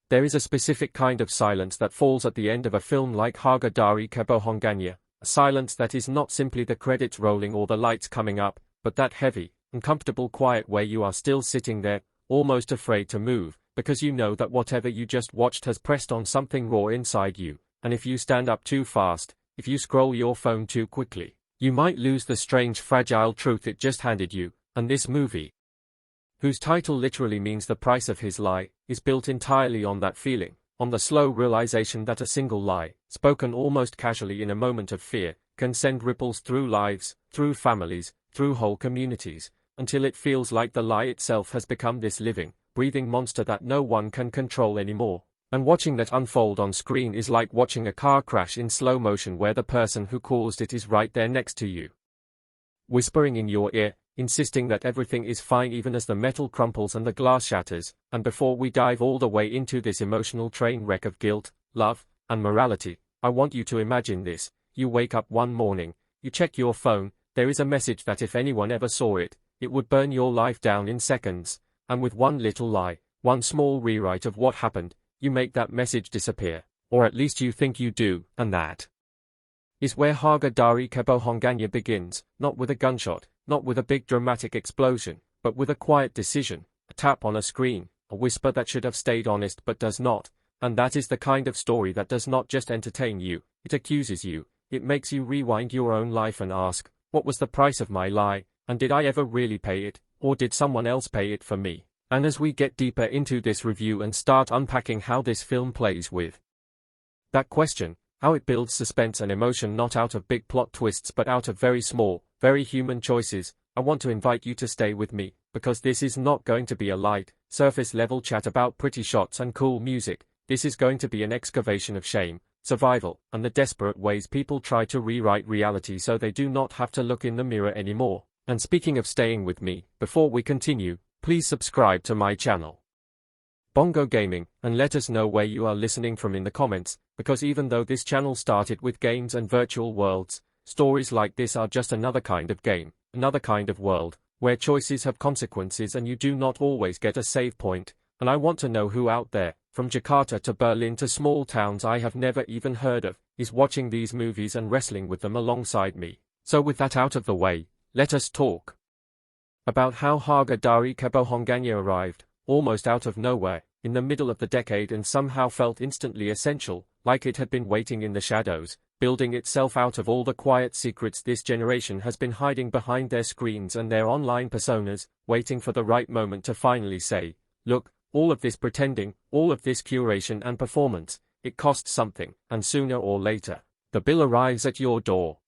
There is a specific kind of silence that falls at the end of a film like Harga Dari Kebohongannya, a silence that is not simply the credits rolling or the lights coming up, but that heavy, uncomfortable quiet where you are still sitting there, almost afraid to move, because you know that whatever you just watched has pressed on something raw inside you, and if you stand up too fast, if you scroll your phone too quickly, you might lose the strange fragile truth it just handed you. And this movie, whose title literally means the price of his lie, is built entirely on that feeling, on the slow realization that a single lie, spoken almost casually in a moment of fear, can send ripples through lives, through families, through whole communities, until it feels like the lie itself has become this living, breathing monster that no one can control anymore. And watching that unfold on screen is like watching a car crash in slow motion where the person who caused it is right there next to you, whispering in your ear, insisting that everything is fine even as the metal crumples and the glass shatters. And before we dive all the way into this emotional train wreck of guilt, love, and morality, I want you to imagine this. You wake up one morning, you check your phone, there is a message that if anyone ever saw it, it would burn your life down in seconds, and with one little lie, one small rewrite of what happened, you make that message disappear, or at least you think you do, and that is where Harga Dari Kebohongannya begins, not with a gunshot, not with a big dramatic explosion, but with a quiet decision, a tap on a screen, a whisper that should have stayed honest but does not, and that is the kind of story that does not just entertain you, it accuses you, it makes you rewind your own life and ask, what was the price of my lie, and did I ever really pay it, or did someone else pay it for me? And as we get deeper into this review and start unpacking how this film plays with that question, how it builds suspense and emotion not out of big plot twists but out of very small, very human choices, I want to invite you to stay with me, because this is not going to be a light, surface-level chat about pretty shots and cool music. This is going to be an excavation of shame, survival, and the desperate ways people try to rewrite reality so they do not have to look in the mirror anymore. And speaking of staying with me, before we continue, please subscribe to my channel, Bongo Gaming, and let us know where you are listening from in the comments, because even though this channel started with games and virtual worlds, stories like this are just another kind of game, another kind of world, where choices have consequences and you do not always get a save point. And I want to know who out there, from Jakarta to Berlin to small towns I have never even heard of, is watching these movies and wrestling with them alongside me. So with that out of the way, let us talk about how Harga Dari Kebohongannya arrived, almost out of nowhere, in the middle of the decade and somehow felt instantly essential, like it had been waiting in the shadows, building itself out of all the quiet secrets this generation has been hiding behind their screens and their online personas, waiting for the right moment to finally say, look, all of this pretending, all of this curation and performance, it costs something, and sooner or later, the bill arrives at your door.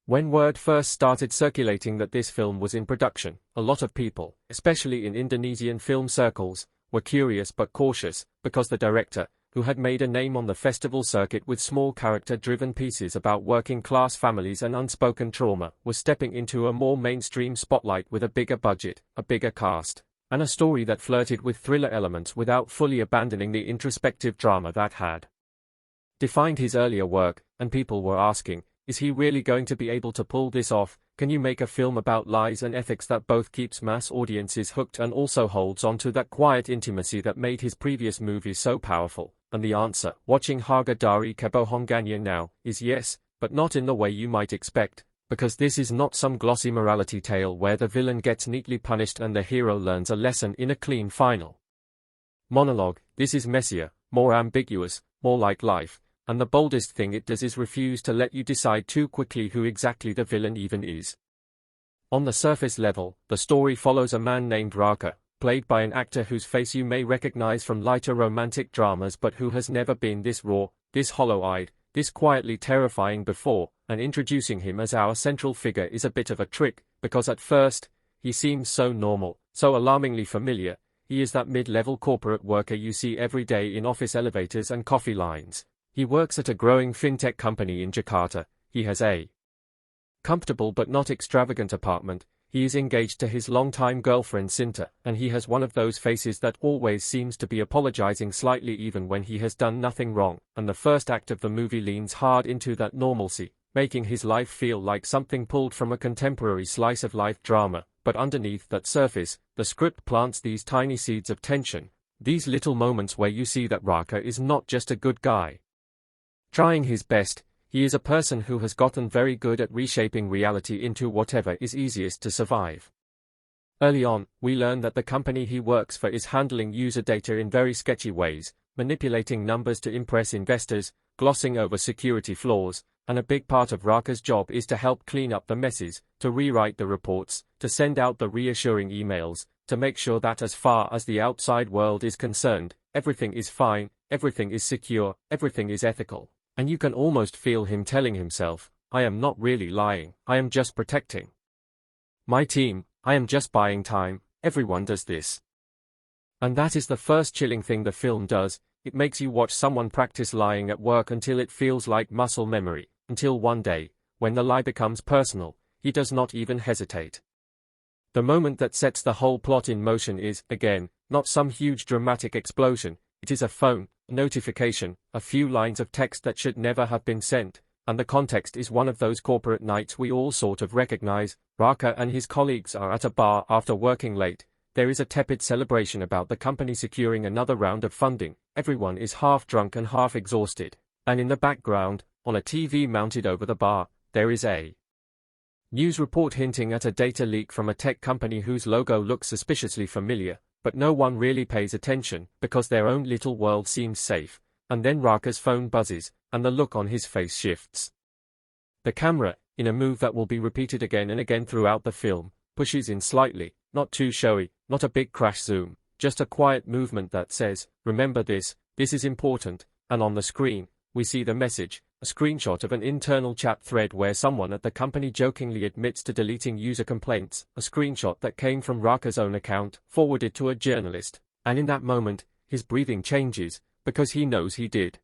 When word first started circulating that this film was in production, a lot of people, especially in Indonesian film circles, were curious but cautious, because the director, who had made a name on the festival circuit with small character-driven pieces about working-class families and unspoken trauma, was stepping into a more mainstream spotlight with a bigger budget, a bigger cast, and a story that flirted with thriller elements without fully abandoning the introspective drama that had defined his earlier work. And people were asking, is he really going to be able to pull this off? Can you make a film about lies and ethics that both keeps mass audiences hooked and also holds on to that quiet intimacy that made his previous movies so powerful? And the answer, watching Harga Dari Kebohongannya now, is yes, but not in the way you might expect, because this is not some glossy morality tale where the villain gets neatly punished and the hero learns a lesson in a clean final monologue. This is messier, more ambiguous, more like life. And the boldest thing it does is refuse to let you decide too quickly who exactly the villain even is. On the surface level, the story follows a man named Raka, played by an actor whose face you may recognize from lighter romantic dramas but who has never been this raw, this hollow-eyed, this quietly terrifying before, and introducing him as our central figure is a bit of a trick, because at first, he seems so normal, so alarmingly familiar. He is that mid-level corporate worker you see every day in office elevators and coffee lines. He works at a growing fintech company in Jakarta. He has a comfortable but not extravagant apartment. He is engaged to his longtime girlfriend Sinta, and he has one of those faces that always seems to be apologizing slightly even when he has done nothing wrong. And the first act of the movie leans hard into that normalcy, making his life feel like something pulled from a contemporary slice-of-life drama. But underneath that surface, the script plants these tiny seeds of tension, These little moments where you see that Raka is not just a good guy trying his best, he is a person who has gotten very good at reshaping reality into whatever is easiest to survive. Early on, we learn that the company he works for is handling user data in very sketchy ways, manipulating numbers to impress investors, glossing over security flaws, and a big part of Raka's job is to help clean up the messes, to rewrite the reports, to send out the reassuring emails, to make sure that as far as the outside world is concerned, everything is fine, everything is secure, everything is ethical. And you can almost feel him telling himself, I am not really lying, I am just protecting my team, I am just buying time, everyone does this. And that is the first chilling thing the film does, it makes you watch someone practice lying at work until it feels like muscle memory, until one day, when the lie becomes personal, he does not even hesitate. The moment that sets the whole plot in motion is, again, not some huge dramatic explosion, it is a phone, a notification, a few lines of text that should never have been sent, and the context is one of those corporate nights we all sort of recognize. Raka and his colleagues are at a bar after working late. There is a tepid celebration about the company securing another round of funding. Everyone is half drunk and half exhausted. And in the background, on a TV mounted over the bar, there is a news report hinting at a data leak from a tech company whose logo looks suspiciously familiar, but no one really pays attention because their own little world seems safe. And then Raka's phone buzzes, and the look on his face shifts. The camera, in a move that will be repeated again and again throughout the film, pushes in slightly, not too showy, not a big crash zoom, just a quiet movement that says, remember this is important, and on the screen, we see the message, a screenshot of an internal chat thread where someone at the company jokingly admits to deleting user complaints, a screenshot that came from Raka's own account, forwarded to a journalist, and in that moment, his breathing changes, because he knows he did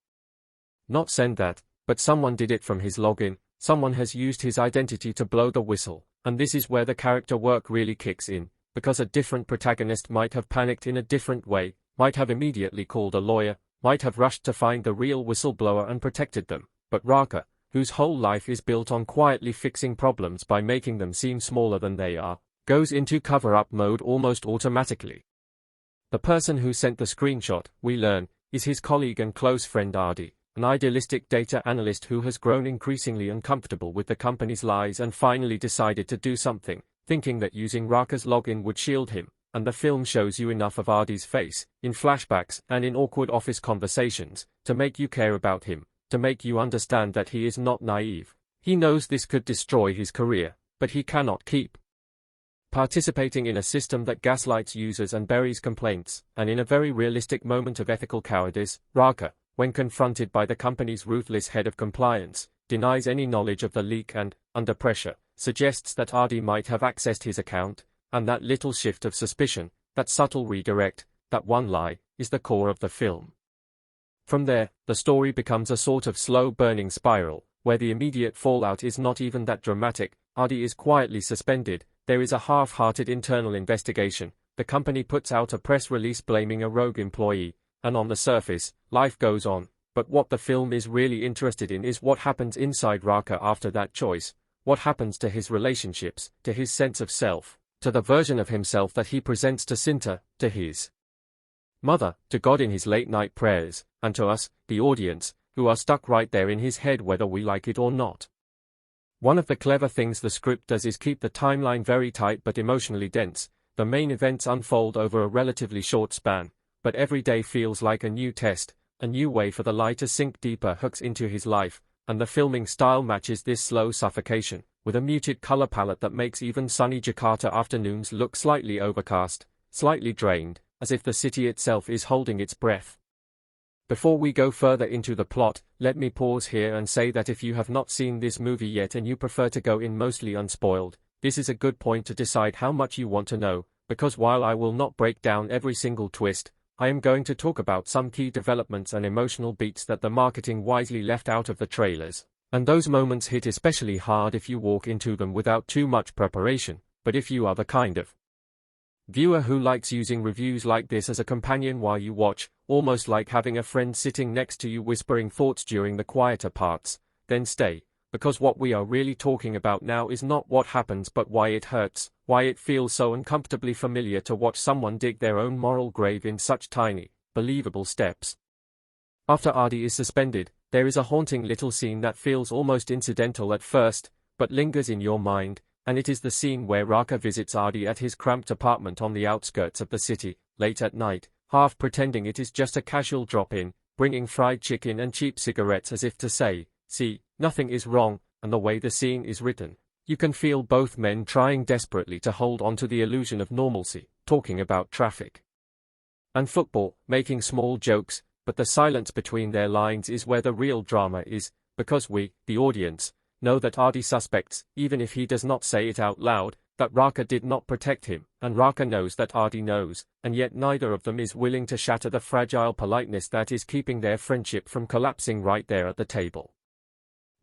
not send that, but someone did it from his login, someone has used his identity to blow the whistle, and this is where the character work really kicks in, because a different protagonist might have panicked in a different way, might have immediately called a lawyer, might have rushed to find the real whistleblower and protected them, but Raka, whose whole life is built on quietly fixing problems by making them seem smaller than they are, goes into cover-up mode almost automatically. The person who sent the screenshot, we learn, is his colleague and close friend Adi, an idealistic data analyst who has grown increasingly uncomfortable with the company's lies and finally decided to do something, thinking that using Raka's login would shield him, and the film shows you enough of Adi's face, in flashbacks and in awkward office conversations, to make you care about him, to make you understand that he is not naive. He knows this could destroy his career, but he cannot keep participating in a system that gaslights users and buries complaints, and in a very realistic moment of ethical cowardice, Raka, when confronted by the company's ruthless head of compliance, denies any knowledge of the leak and, under pressure, suggests that Adi might have accessed his account, and that little shift of suspicion, that subtle redirect, that one lie, is the core of the film. From there, the story becomes a sort of slow-burning spiral, where the immediate fallout is not even that dramatic. Adi is quietly suspended, there is a half-hearted internal investigation, the company puts out a press release blaming a rogue employee, and on the surface, life goes on, but what the film is really interested in is what happens inside Raka after that choice, what happens to his relationships, to his sense of self, to the version of himself that he presents to Sinta, to his mother, to God in his late-night prayers, and to us, the audience, who are stuck right there in his head whether we like it or not. One of the clever things the script does is keep the timeline very tight but emotionally dense. The main events unfold over a relatively short span, but every day feels like a new test, a new way for the lie to sink deeper hooks into his life, and the filming style matches this slow suffocation, with a muted color palette that makes even sunny Jakarta afternoons look slightly overcast, slightly drained, as if the city itself is holding its breath. Before we go further into the plot, let me pause here and say that if you have not seen this movie yet and you prefer to go in mostly unspoiled, this is a good point to decide how much you want to know, because while I will not break down every single twist, I am going to talk about some key developments and emotional beats that the marketing wisely left out of the trailers. And those moments hit especially hard if you walk into them without too much preparation, but if you are the kind of viewer who likes using reviews like this as a companion while you watch, almost like having a friend sitting next to you whispering thoughts during the quieter parts, then stay, because what we are really talking about now is not what happens but why it hurts, why it feels so uncomfortably familiar to watch someone dig their own moral grave in such tiny, believable steps. After Ardi is suspended, there is a haunting little scene that feels almost incidental at first, but lingers in your mind, and it is the scene where Raka visits Ardi at his cramped apartment on the outskirts of the city, late at night, half pretending it is just a casual drop-in, bringing fried chicken and cheap cigarettes as if to say, "See, nothing is wrong," and the way the scene is written, you can feel both men trying desperately to hold on to the illusion of normalcy, talking about traffic and football, making small jokes, but the silence between their lines is where the real drama is, because we, the audience, know that Ardi suspects, even if he does not say it out loud, that Raka did not protect him, and Raka knows that Ardi knows, and yet neither of them is willing to shatter the fragile politeness that is keeping their friendship from collapsing right there at the table.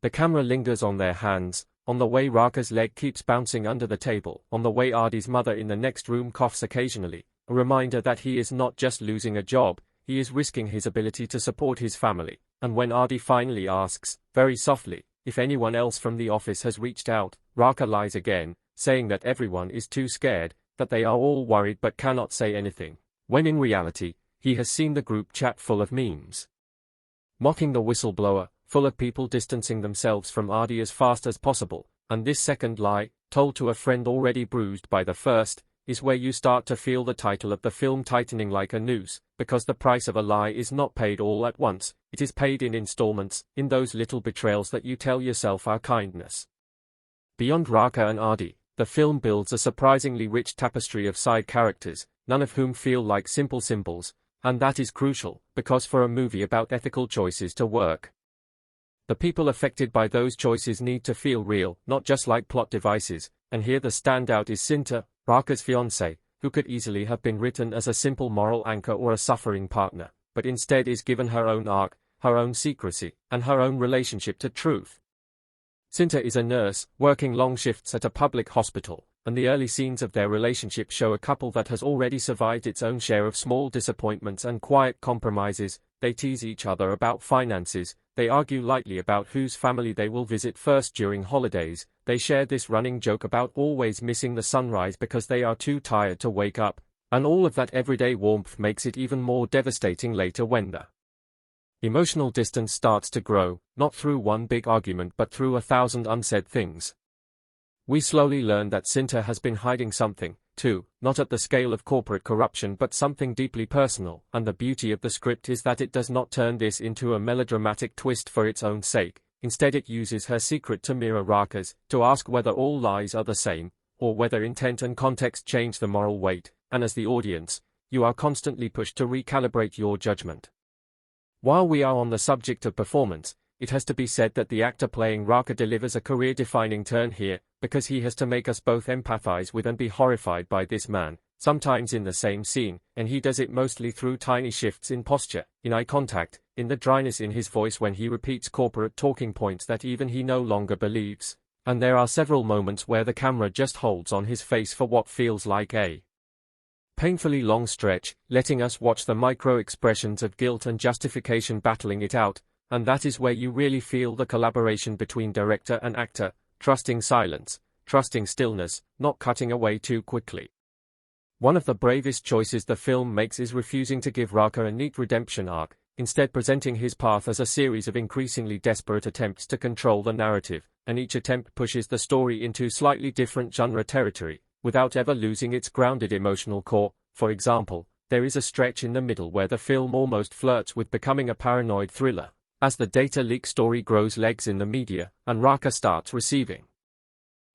The camera lingers on their hands, on the way Raka's leg keeps bouncing under the table, on the way Ardi's mother in the next room coughs occasionally, a reminder that he is not just losing a job, he is risking his ability to support his family, and when Ardi finally asks, very softly, if anyone else from the office has reached out, Raka lies again, saying that everyone is too scared, that they are all worried but cannot say anything, when in reality, he has seen the group chat full of memes mocking the whistleblower, full of people distancing themselves from Ardi as fast as possible, and this second lie, told to a friend already bruised by the first, is where you start to feel the title of the film tightening like a noose, because the price of a lie is not paid all at once, it is paid in installments, in those little betrayals that you tell yourself are kindness. Beyond Raka and Ardi, the film builds a surprisingly rich tapestry of side characters, none of whom feel like simple symbols, and that is crucial, because for a movie about ethical choices to work, the people affected by those choices need to feel real, not just like plot devices, and here the standout is Sinta, Raka's fiancée, who could easily have been written as a simple moral anchor or a suffering partner, but instead is given her own arc, her own secrecy, and her own relationship to truth. Sinta is a nurse, working long shifts at a public hospital, and the early scenes of their relationship show a couple that has already survived its own share of small disappointments and quiet compromises. They tease each other about finances, they argue lightly about whose family they will visit first during holidays, they share this running joke about always missing the sunrise because they are too tired to wake up, and all of that everyday warmth makes it even more devastating later when the emotional distance starts to grow, not through one big argument but through 1,000 unsaid things. We slowly learn that Sinta has been hiding something, too, not at the scale of corporate corruption but something deeply personal, and the beauty of the script is that it does not turn this into a melodramatic twist for its own sake, instead it uses her secret to mirror Raka's, to ask whether all lies are the same, or whether intent and context change the moral weight, and as the audience, you are constantly pushed to recalibrate your judgment. While we are on the subject of performance, it has to be said that the actor playing Raka delivers a career-defining turn here, because he has to make us both empathize with and be horrified by this man, sometimes in the same scene, and he does it mostly through tiny shifts in posture, in eye contact, in the dryness in his voice when he repeats corporate talking points that even he no longer believes, and there are several moments where the camera just holds on his face for what feels like a painfully long stretch, letting us watch the micro-expressions of guilt and justification battling it out, and that is where you really feel the collaboration between director and actor, trusting silence, trusting stillness, not cutting away too quickly. One of the bravest choices the film makes is refusing to give Raka a neat redemption arc, instead presenting his path as a series of increasingly desperate attempts to control the narrative, and each attempt pushes the story into slightly different genre territory, without ever losing its grounded emotional core. For example, there is a stretch in the middle where the film almost flirts with becoming a paranoid thriller, as the data leak story grows legs in the media, and Raka starts receiving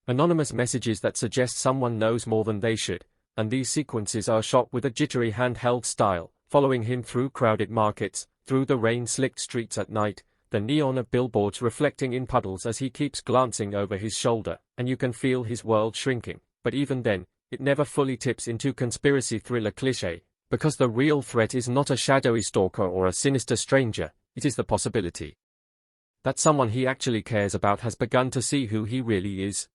anonymous messages that suggest someone knows more than they should, and these sequences are shot with a jittery handheld style, following him through crowded markets, through the rain-slicked streets at night, the neon of billboards reflecting in puddles as he keeps glancing over his shoulder, and you can feel his world shrinking, but even then, it never fully tips into conspiracy thriller cliché, because the real threat is not a shadowy stalker or a sinister stranger, it is the possibility that someone he actually cares about has begun to see who he really is.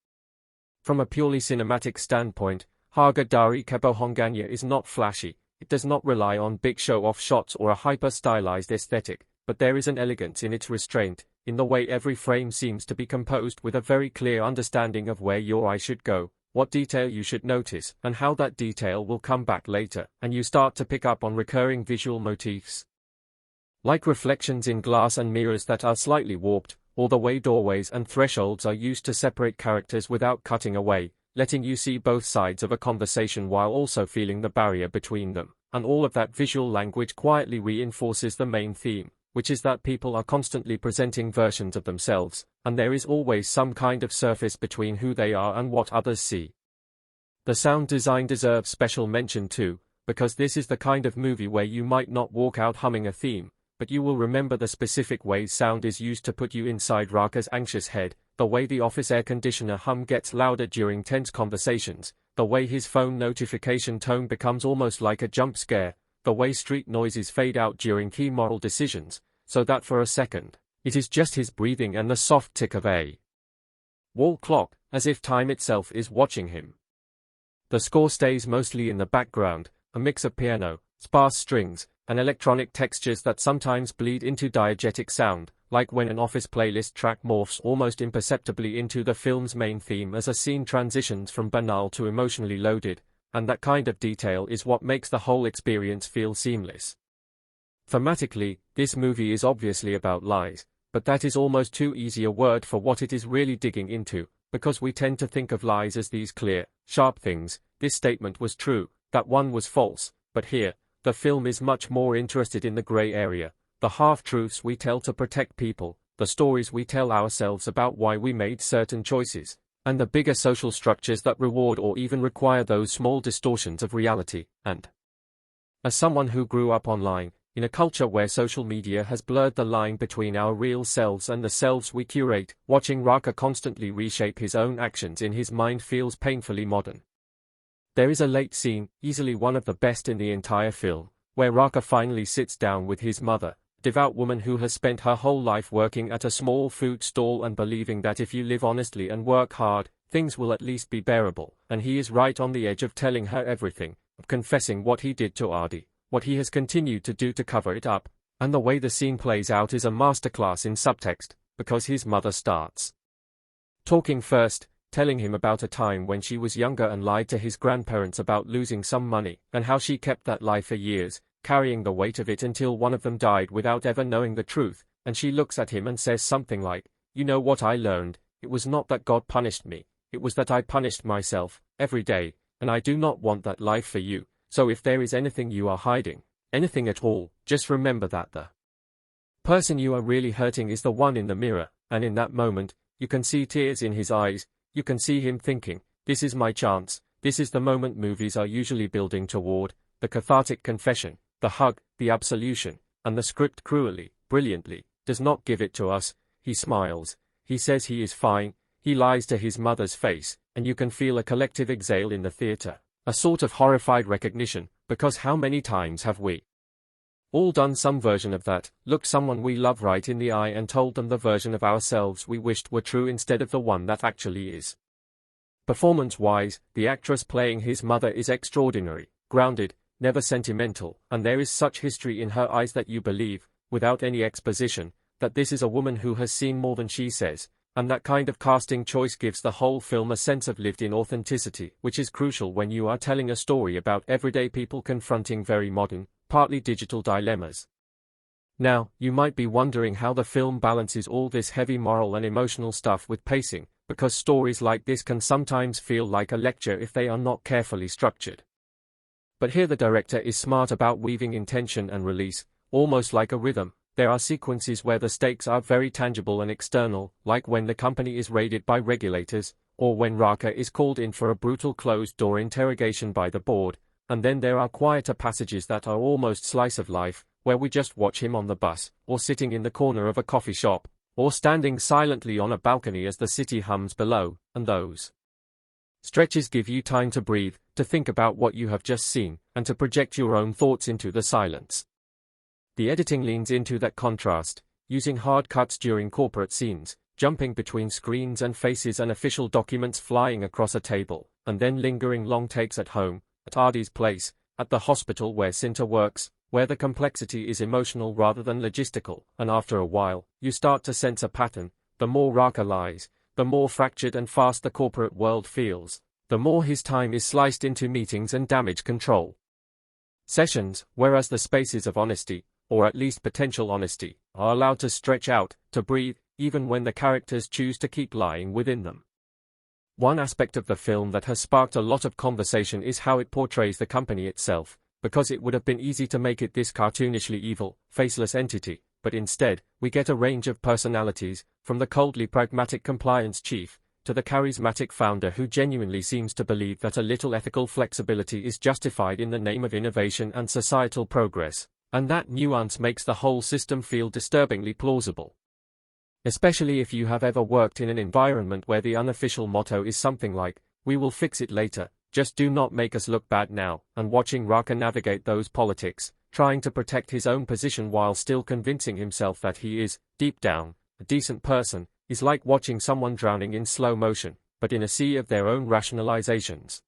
From a purely cinematic standpoint, Harga Dari Kebohongannya is not flashy, it does not rely on big show-off shots or a hyper-stylized aesthetic, but there is an elegance in its restraint, in the way every frame seems to be composed with a very clear understanding of where your eye should go, what detail you should notice, and how that detail will come back later, and you start to pick up on recurring visual motifs. Like reflections in glass and mirrors that are slightly warped, or the way doorways and thresholds are used to separate characters without cutting away, letting you see both sides of a conversation while also feeling the barrier between them, and all of that visual language quietly reinforces the main theme, which is that people are constantly presenting versions of themselves, and there is always some kind of surface between who they are and what others see. The sound design deserves special mention too, because this is the kind of movie where you might not walk out humming a theme, but you will remember the specific ways sound is used to put you inside Raka's anxious head, the way the office air conditioner hum gets louder during tense conversations, the way his phone notification tone becomes almost like a jump scare, the way street noises fade out during key moral decisions, so that for a second, it is just his breathing and the soft tick of a wall clock, as if time itself is watching him. The score stays mostly in the background, a mix of piano, sparse strings, and electronic textures that sometimes bleed into diegetic sound, like when an office playlist track morphs almost imperceptibly into the film's main theme as a scene transitions from banal to emotionally loaded, and that kind of detail is what makes the whole experience feel seamless. Thematically, this movie is obviously about lies, but that is almost too easy a word for what it is really digging into, because we tend to think of lies as these clear, sharp things. This statement was true, that one was false, but here, the film is much more interested in the gray area, the half-truths we tell to protect people, the stories we tell ourselves about why we made certain choices, and the bigger social structures that reward or even require those small distortions of reality. And as someone who grew up online, in a culture where social media has blurred the line between our real selves and the selves we curate, watching Raka constantly reshape his own actions in his mind feels painfully modern. There is a late scene, easily one of the best in the entire film, where Raka finally sits down with his mother, a devout woman who has spent her whole life working at a small food stall and believing that if you live honestly and work hard, things will at least be bearable, and he is right on the edge of telling her everything, of confessing what he did to Adi, what he has continued to do to cover it up, and the way the scene plays out is a masterclass in subtext, because his mother starts talking first, telling him about a time when she was younger and lied to his grandparents about losing some money, and how she kept that lie for years, carrying the weight of it until one of them died without ever knowing the truth, and she looks at him and says something like, "You know what I learned? It was not that God punished me, it was that I punished myself, every day, and I do not want that life for you, so if there is anything you are hiding, anything at all, just remember that the person you are really hurting is the one in the mirror," and in that moment, you can see tears in his eyes. You can see him thinking, this is my chance, this is the moment movies are usually building toward, the cathartic confession, the hug, the absolution, and the script cruelly, brilliantly, does not give it to us. He smiles, he says he is fine, he lies to his mother's face, and you can feel a collective exhale in the theater, a sort of horrified recognition, because how many times have we all done some version of that, looked someone we love right in the eye and told them the version of ourselves we wished were true instead of the one that actually is. Performance-wise, the actress playing his mother is extraordinary, grounded, never sentimental, and there is such history in her eyes that you believe, without any exposition, that this is a woman who has seen more than she says, and that kind of casting choice gives the whole film a sense of lived-in authenticity, which is crucial when you are telling a story about everyday people confronting very modern, partly digital dilemmas. Now, you might be wondering how the film balances all this heavy moral and emotional stuff with pacing, because stories like this can sometimes feel like a lecture if they are not carefully structured. But here the director is smart about weaving in tension and release, almost like a rhythm. There are sequences where the stakes are very tangible and external, like when the company is raided by regulators, or when Raka is called in for a brutal closed-door interrogation by the board, and then there are quieter passages that are almost slice of life, where we just watch him on the bus, or sitting in the corner of a coffee shop, or standing silently on a balcony as the city hums below, and those stretches give you time to breathe, to think about what you have just seen, and to project your own thoughts into the silence. The editing leans into that contrast, using hard cuts during corporate scenes, jumping between screens and faces and official documents flying across a table, and then lingering long takes at home, at Adi's place, at the hospital where Sinta works, where the complexity is emotional rather than logistical, and after a while, you start to sense a pattern. The more Raka lies, the more fractured and fast the corporate world feels, the more his time is sliced into meetings and damage control sessions, whereas the spaces of honesty, or at least potential honesty, are allowed to stretch out, to breathe, even when the characters choose to keep lying within them. One aspect of the film that has sparked a lot of conversation is how it portrays the company itself, because it would have been easy to make it this cartoonishly evil, faceless entity, but instead, we get a range of personalities, from the coldly pragmatic compliance chief, to the charismatic founder who genuinely seems to believe that a little ethical flexibility is justified in the name of innovation and societal progress, and that nuance makes the whole system feel disturbingly plausible. Especially if you have ever worked in an environment where the unofficial motto is something like, "We will fix it later, just do not make us look bad now," and watching Raka navigate those politics, trying to protect his own position while still convincing himself that he is, deep down, a decent person, is like watching someone drowning in slow motion, but in a sea of their own rationalizations.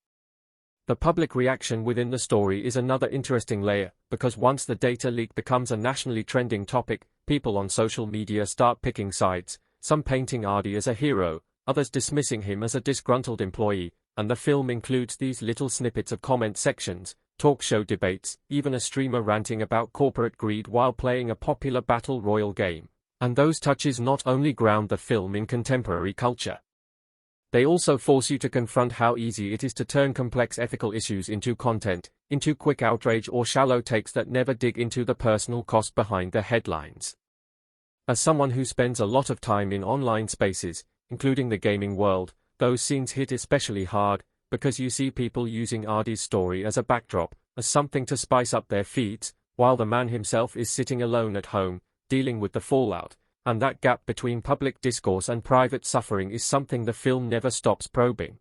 The public reaction within the story is another interesting layer, because once the data leak becomes a nationally trending topic, people on social media start picking sides, some painting Ardi as a hero, others dismissing him as a disgruntled employee, and the film includes these little snippets of comment sections, talk show debates, even a streamer ranting about corporate greed while playing a popular battle royale game. And those touches not only ground the film in contemporary culture, they also force you to confront how easy it is to turn complex ethical issues into content, into quick outrage or shallow takes that never dig into the personal cost behind the headlines. As someone who spends a lot of time in online spaces, including the gaming world, those scenes hit especially hard, because you see people using Ardi's story as a backdrop, as something to spice up their feeds, while the man himself is sitting alone at home, dealing with the fallout, and that gap between public discourse and private suffering is something the film never stops probing.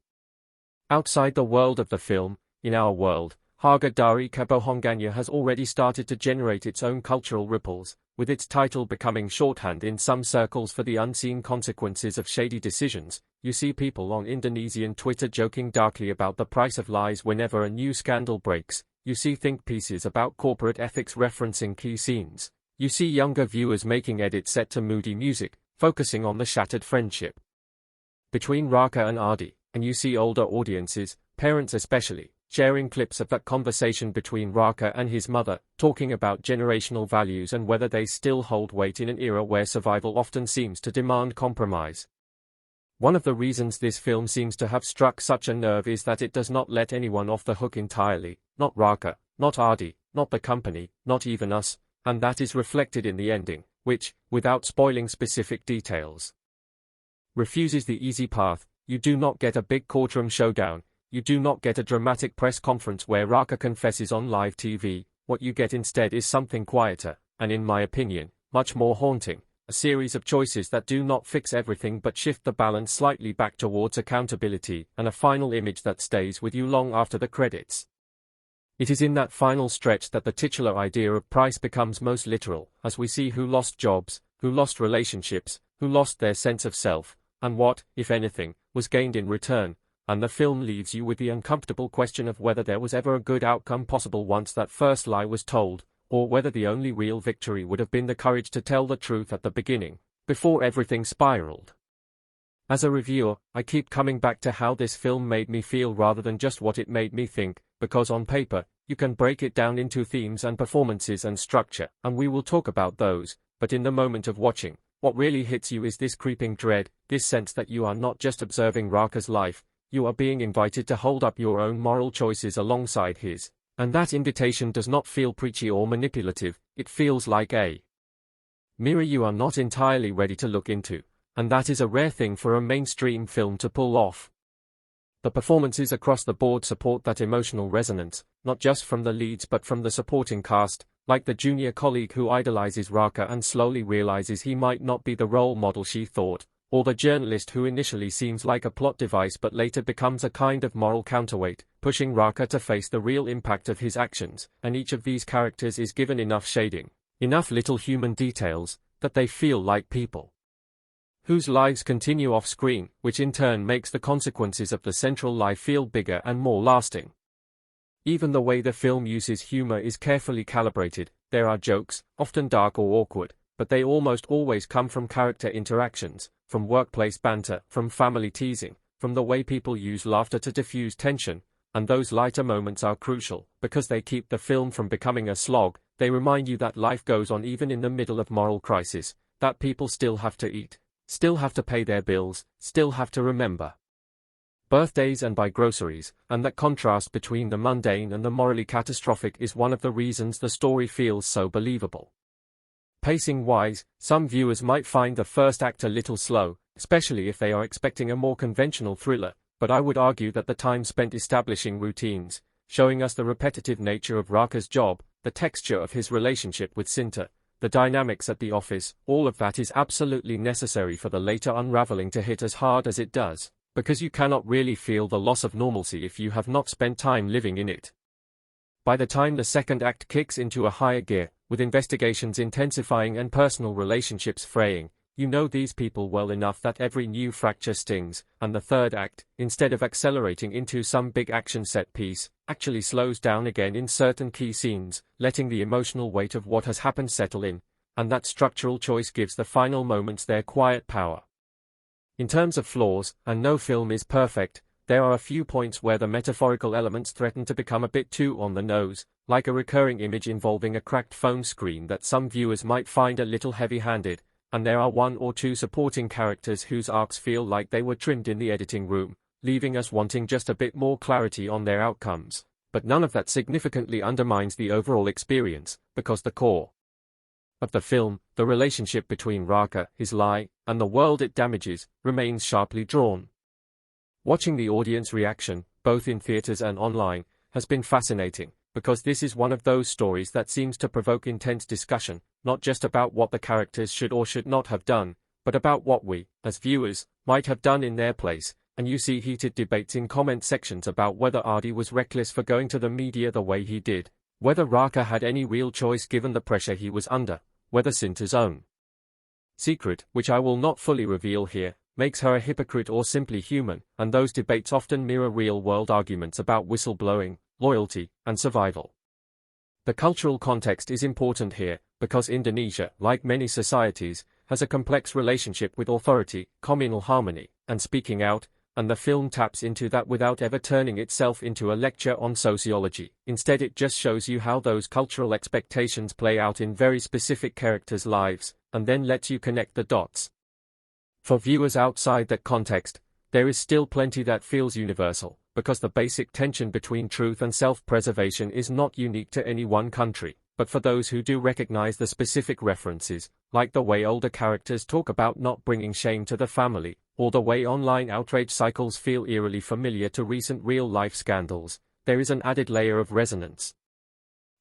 Outside the world of the film, in our world, Harga Dari Kebohongannya has already started to generate its own cultural ripples, with its title becoming shorthand in some circles for the unseen consequences of shady decisions. You see people on Indonesian Twitter joking darkly about the price of lies whenever a new scandal breaks. You see think pieces about corporate ethics referencing key scenes. You see younger viewers making edits set to moody music, focusing on the shattered friendship between Raka and Ardi, and you see older audiences, parents especially, sharing clips of that conversation between Raka and his mother, talking about generational values and whether they still hold weight in an era where survival often seems to demand compromise. One of the reasons this film seems to have struck such a nerve is that it does not let anyone off the hook entirely, not Raka, not Ardi, not the company, not even us. And that is reflected in the ending, which, without spoiling specific details, refuses the easy path. You do not get a big courtroom showdown, you do not get a dramatic press conference where Raka confesses on live TV. What you get instead is something quieter, and in my opinion, much more haunting, a series of choices that do not fix everything but shift the balance slightly back towards accountability, and a final image that stays with you long after the credits. It is in that final stretch that the titular idea of price becomes most literal, as we see who lost jobs, who lost relationships, who lost their sense of self, and what, if anything, was gained in return, and the film leaves you with the uncomfortable question of whether there was ever a good outcome possible once that first lie was told, or whether the only real victory would have been the courage to tell the truth at the beginning, before everything spiraled. As a reviewer, I keep coming back to how this film made me feel rather than just what it made me think, because on paper, you can break it down into themes and performances and structure, and we will talk about those, but in the moment of watching, what really hits you is this creeping dread, this sense that you are not just observing Raka's life, you are being invited to hold up your own moral choices alongside his, and that invitation does not feel preachy or manipulative, it feels like a mirror you are not entirely ready to look into, and that is a rare thing for a mainstream film to pull off. The performances across the board support that emotional resonance, not just from the leads but from the supporting cast, like the junior colleague who idolizes Raka and slowly realizes he might not be the role model she thought, or the journalist who initially seems like a plot device but later becomes a kind of moral counterweight, pushing Raka to face the real impact of his actions, and each of these characters is given enough shading, enough little human details, that they feel like people whose lives continue off-screen, which in turn makes the consequences of the central lie feel bigger and more lasting. Even the way the film uses humor is carefully calibrated. There are jokes, often dark or awkward, but they almost always come from character interactions, from workplace banter, from family teasing, from the way people use laughter to diffuse tension, and those lighter moments are crucial, because they keep the film from becoming a slog. They remind you that life goes on even in the middle of moral crisis, that people still have to eat, still have to pay their bills, still have to remember birthdays and buy groceries, and that contrast between the mundane and the morally catastrophic is one of the reasons the story feels so believable. Pacing-wise, some viewers might find the first act a little slow, especially if they are expecting a more conventional thriller, but I would argue that the time spent establishing routines, showing us the repetitive nature of Raka's job, the texture of his relationship with Sinta, the dynamics at the office, all of that is absolutely necessary for the later unraveling to hit as hard as it does, because you cannot really feel the loss of normalcy if you have not spent time living in it. By the time the second act kicks into a higher gear, with investigations intensifying and personal relationships fraying, you know these people well enough that every new fracture stings, and the third act, instead of accelerating into some big action set piece, actually slows down again in certain key scenes, letting the emotional weight of what has happened settle in, and that structural choice gives the final moments their quiet power. In terms of flaws, and no film is perfect, there are a few points where the metaphorical elements threaten to become a bit too on the nose, like a recurring image involving a cracked phone screen that some viewers might find a little heavy-handed, and there are one or two supporting characters whose arcs feel like they were trimmed in the editing room, leaving us wanting just a bit more clarity on their outcomes. But none of that significantly undermines the overall experience, because the core of the film, the relationship between Raka, his lie, and the world it damages, remains sharply drawn. Watching the audience reaction, both in theaters and online, has been fascinating, because this is one of those stories that seems to provoke intense discussion, not just about what the characters should or should not have done, but about what we, as viewers, might have done in their place, and you see heated debates in comment sections about whether Adi was reckless for going to the media the way he did, whether Raka had any real choice given the pressure he was under, whether Sinta's own secret, which I will not fully reveal here, makes her a hypocrite or simply human, and those debates often mirror real-world arguments about whistleblowing, loyalty, and survival. The cultural context is important here, because Indonesia, like many societies, has a complex relationship with authority, communal harmony, and speaking out, and the film taps into that without ever turning itself into a lecture on sociology. Instead, it just shows you how those cultural expectations play out in very specific characters' lives, and then lets you connect the dots. For viewers outside that context, there is still plenty that feels universal, because the basic tension between truth and self-preservation is not unique to any one country, but for those who do recognize the specific references, like the way older characters talk about not bringing shame to the family, or the way online outrage cycles feel eerily familiar to recent real-life scandals, there is an added layer of resonance.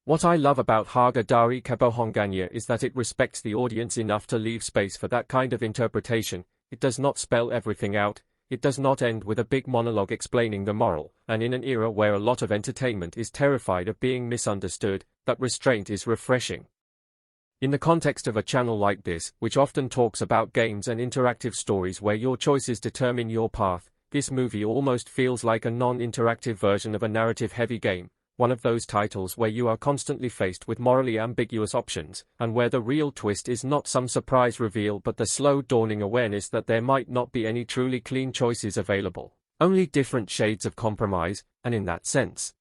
What I love about Harga Dari Kebohongannya is that it respects the audience enough to leave space for that kind of interpretation. It does not spell everything out, it does not end with a big monologue explaining the moral, and in an era where a lot of entertainment is terrified of being misunderstood, that restraint is refreshing. In the context of a channel like this, which often talks about games and interactive stories where your choices determine your path, this movie almost feels like a non-interactive version of a narrative-heavy game, one of those titles where you are constantly faced with morally ambiguous options, and where the real twist is not some surprise reveal but the slow dawning awareness that there might not be any truly clean choices available, only different shades of compromise, and in that sense,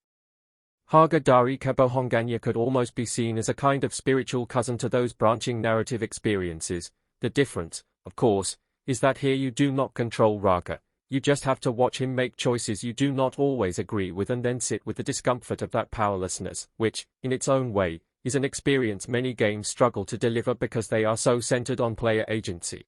Harga Dari Kebohongannya could almost be seen as a kind of spiritual cousin to those branching narrative experiences. The difference, of course, is that here you do not control Raka. You just have to watch him make choices you do not always agree with and then sit with the discomfort of that powerlessness, which, in its own way, is an experience many games struggle to deliver because they are so centered on player agency.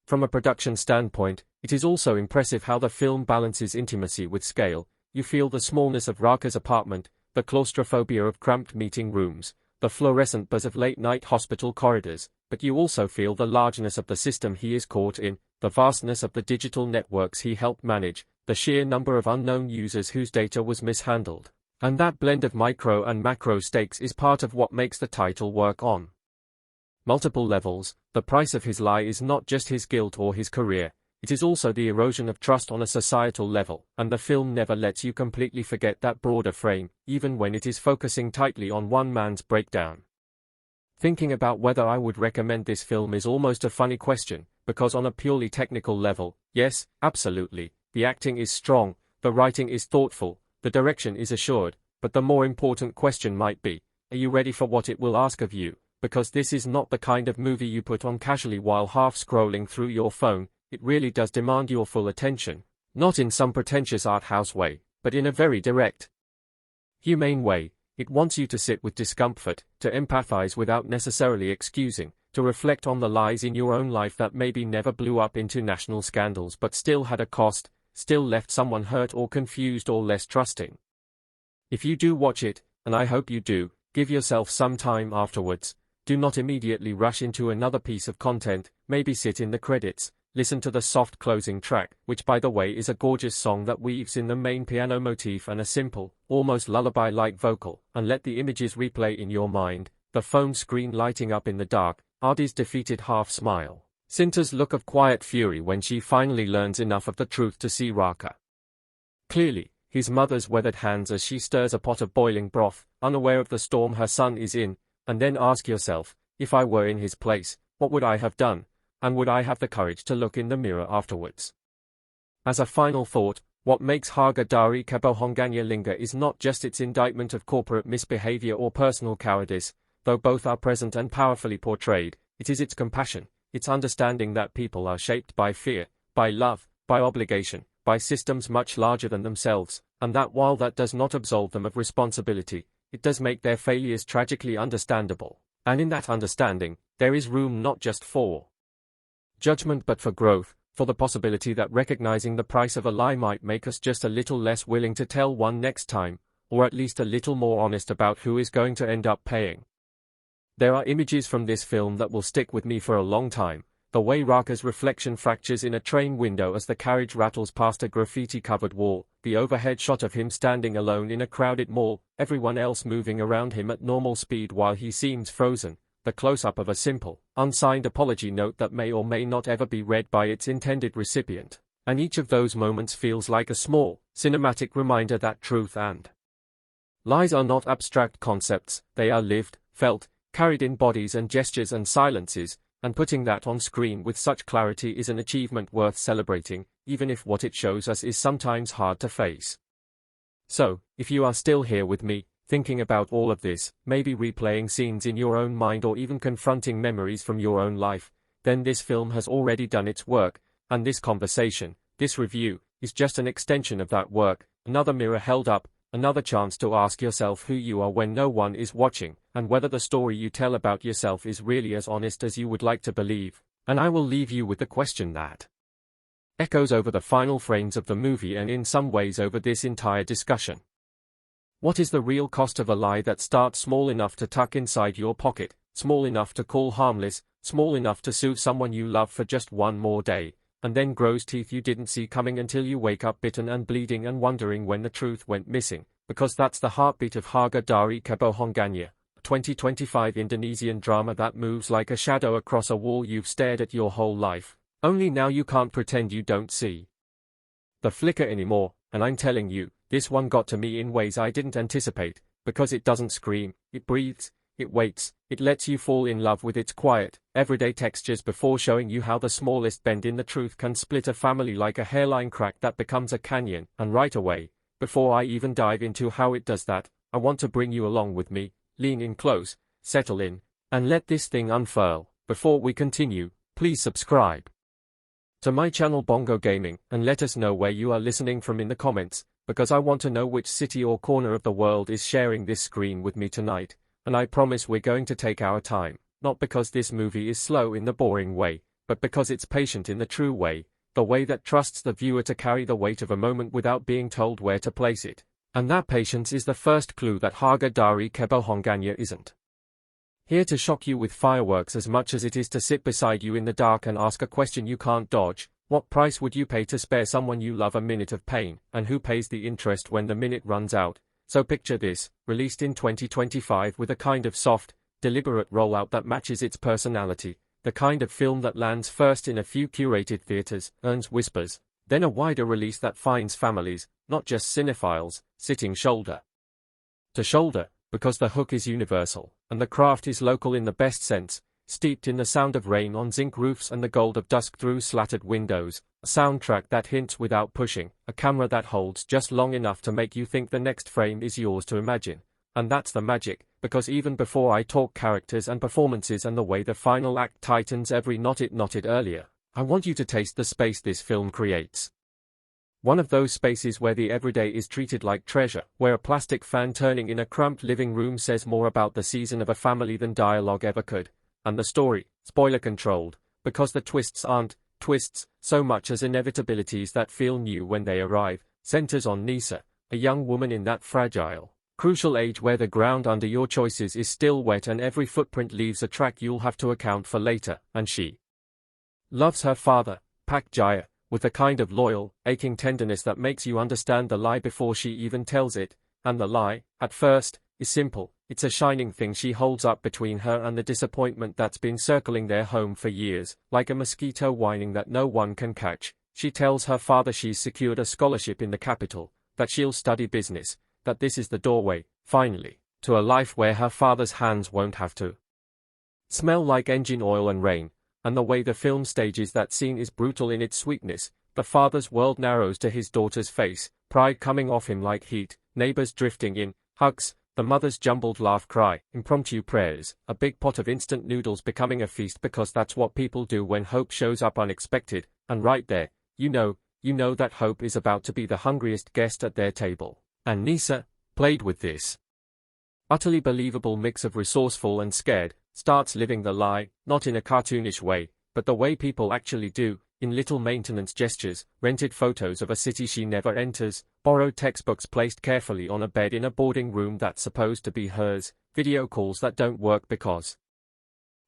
From a production standpoint, it is also impressive how the film balances intimacy with scale. You feel the smallness of Raka's apartment, the claustrophobia of cramped meeting rooms, the fluorescent buzz of late-night hospital corridors, but you also feel the largeness of the system he is caught in, the vastness of the digital networks he helped manage, the sheer number of unknown users whose data was mishandled. And that blend of micro and macro stakes is part of what makes the title work on multiple levels. The price of his lie is not just his guilt or his career, it is also the erosion of trust on a societal level, and the film never lets you completely forget that broader frame, even when it is focusing tightly on one man's breakdown. Thinking about whether I would recommend this film is almost a funny question, because on a purely technical level, yes, absolutely, the acting is strong, the writing is thoughtful, the direction is assured, but the more important question might be, are you ready for what it will ask of you? Because this is not the kind of movie you put on casually while half scrolling through your phone. It really does demand your full attention, not in some pretentious art house way, but in a very direct, humane way. It wants you to sit with discomfort, to empathize without necessarily excusing, to reflect on the lies in your own life that maybe never blew up into national scandals but still had a cost, still left someone hurt or confused or less trusting. If you do watch it, and I hope you do, give yourself some time afterwards. Do not immediately rush into another piece of content. Maybe sit in the credits, listen to the soft closing track, which by the way is a gorgeous song that weaves in the main piano motif and a simple, almost lullaby-like vocal, and let the images replay in your mind, the phone screen lighting up in the dark, Artie's defeated half-smile, Cinta's look of quiet fury when she finally learns enough of the truth to see Raka clearly, his mother's weathered hands as she stirs a pot of boiling broth, unaware of the storm her son is in, and then ask yourself, if I were in his place, what would I have done? And would I have the courage to look in the mirror afterwards? As a final thought, what makes Harga Dari Kebohongannya linger is not just its indictment of corporate misbehavior or personal cowardice, though both are present and powerfully portrayed. It is its compassion, its understanding that people are shaped by fear, by love, by obligation, by systems much larger than themselves, and that while that does not absolve them of responsibility, it does make their failures tragically understandable. And in that understanding, there is room not just for judgment but for growth, for the possibility that recognizing the price of a lie might make us just a little less willing to tell one next time, or at least a little more honest about who is going to end up paying. There are images from this film that will stick with me for a long time. The way Raka's reflection fractures in a train window as the carriage rattles past a graffiti-covered wall, the overhead shot of him standing alone in a crowded mall, everyone else moving around him at normal speed while he seems frozen, the close-up of a simple, unsigned apology note that may or may not ever be read by its intended recipient, and each of those moments feels like a small, cinematic reminder that truth and lies are not abstract concepts, they are lived, felt, carried in bodies and gestures and silences, and putting that on screen with such clarity is an achievement worth celebrating, even if what it shows us is sometimes hard to face. So, if you are still here with me, thinking about all of this, maybe replaying scenes in your own mind or even confronting memories from your own life, then this film has already done its work, and this conversation, this review, is just an extension of that work, another mirror held up, another chance to ask yourself who you are when no one is watching, and whether the story you tell about yourself is really as honest as you would like to believe. And I will leave you with the question that echoes over the final frames of the movie and in some ways over this entire discussion. What is the real cost of a lie that starts small enough to tuck inside your pocket, small enough to call harmless, small enough to soothe someone you love for just one more day, and then grows teeth you didn't see coming until you wake up bitten and bleeding and wondering when the truth went missing, because that's the heartbeat of Harga Dari Kebohongannya, a 2025 Indonesian drama that moves like a shadow across a wall you've stared at your whole life, only now you can't pretend you don't see the flicker anymore, and I'm telling you, this one got to me in ways I didn't anticipate, because it doesn't scream, it breathes, it waits, it lets you fall in love with its quiet, everyday textures before showing you how the smallest bend in the truth can split a family like a hairline crack that becomes a canyon, and right away, before I even dive into how it does that, I want to bring you along with me, lean in close, settle in, and let this thing unfurl. Before we continue, please subscribe to my channel Bongo Gaming, and let us know where you are listening from in the comments, because I want to know which city or corner of the world is sharing this screen with me tonight, and I promise we're going to take our time, not because this movie is slow in the boring way, but because it's patient in the true way, the way that trusts the viewer to carry the weight of a moment without being told where to place it. And that patience is the first clue that Harga Dari Kebohongannya isn't here to shock you with fireworks as much as it is to sit beside you in the dark and ask a question you can't dodge. What price would you pay to spare someone you love a minute of pain, and who pays the interest when the minute runs out? So picture this, released in 2025 with a kind of soft, deliberate rollout that matches its personality, the kind of film that lands first in a few curated theaters, earns whispers, then a wider release that finds families, not just cinephiles, sitting shoulder to shoulder, because the hook is universal, and the craft is local in the best sense. steeped in the sound of rain on zinc roofs and the gold of dusk through slatted windows, a soundtrack that hints without pushing, a camera that holds just long enough to make you think the next frame is yours to imagine. And that's the magic, because even before I talk characters and performances and the way the final act tightens every knot it knotted earlier, I want you to taste the space this film creates. One of those spaces where the everyday is treated like treasure, where a plastic fan turning in a cramped living room says more about the season of a family than dialogue ever could. And the story, spoiler-controlled, because the twists aren't twists so much as inevitabilities that feel new when they arrive, centers on Nisa, a young woman in that fragile, crucial age where the ground under your choices is still wet and every footprint leaves a track you'll have to account for later, and she loves her father, Pak Jaya, with the kind of loyal, aching tenderness that makes you understand the lie before she even tells it, and the lie, at first, is simple. It's a shining thing she holds up between her and the disappointment that's been circling their home for years, like a mosquito whining that no one can catch. She tells her father she's secured a scholarship in the capital, that she'll study business, that this is the doorway, finally, to a life where her father's hands won't have to smell like engine oil and rain. And the way the film stages that scene is brutal in its sweetness. The father's world narrows to his daughter's face, pride coming off him like heat, neighbors drifting in, hugs, the mother's jumbled laugh cry, impromptu prayers, a big pot of instant noodles becoming a feast because that's what people do when hope shows up unexpected, and right there, you know that hope is about to be the hungriest guest at their table. And Nisa, played with this utterly believable mix of resourceful and scared, starts living the lie, not in a cartoonish way, but the way people actually do, in little maintenance gestures, rented photos of a city she never enters, borrowed textbooks placed carefully on a bed in a boarding room that's supposed to be hers, video calls that don't work because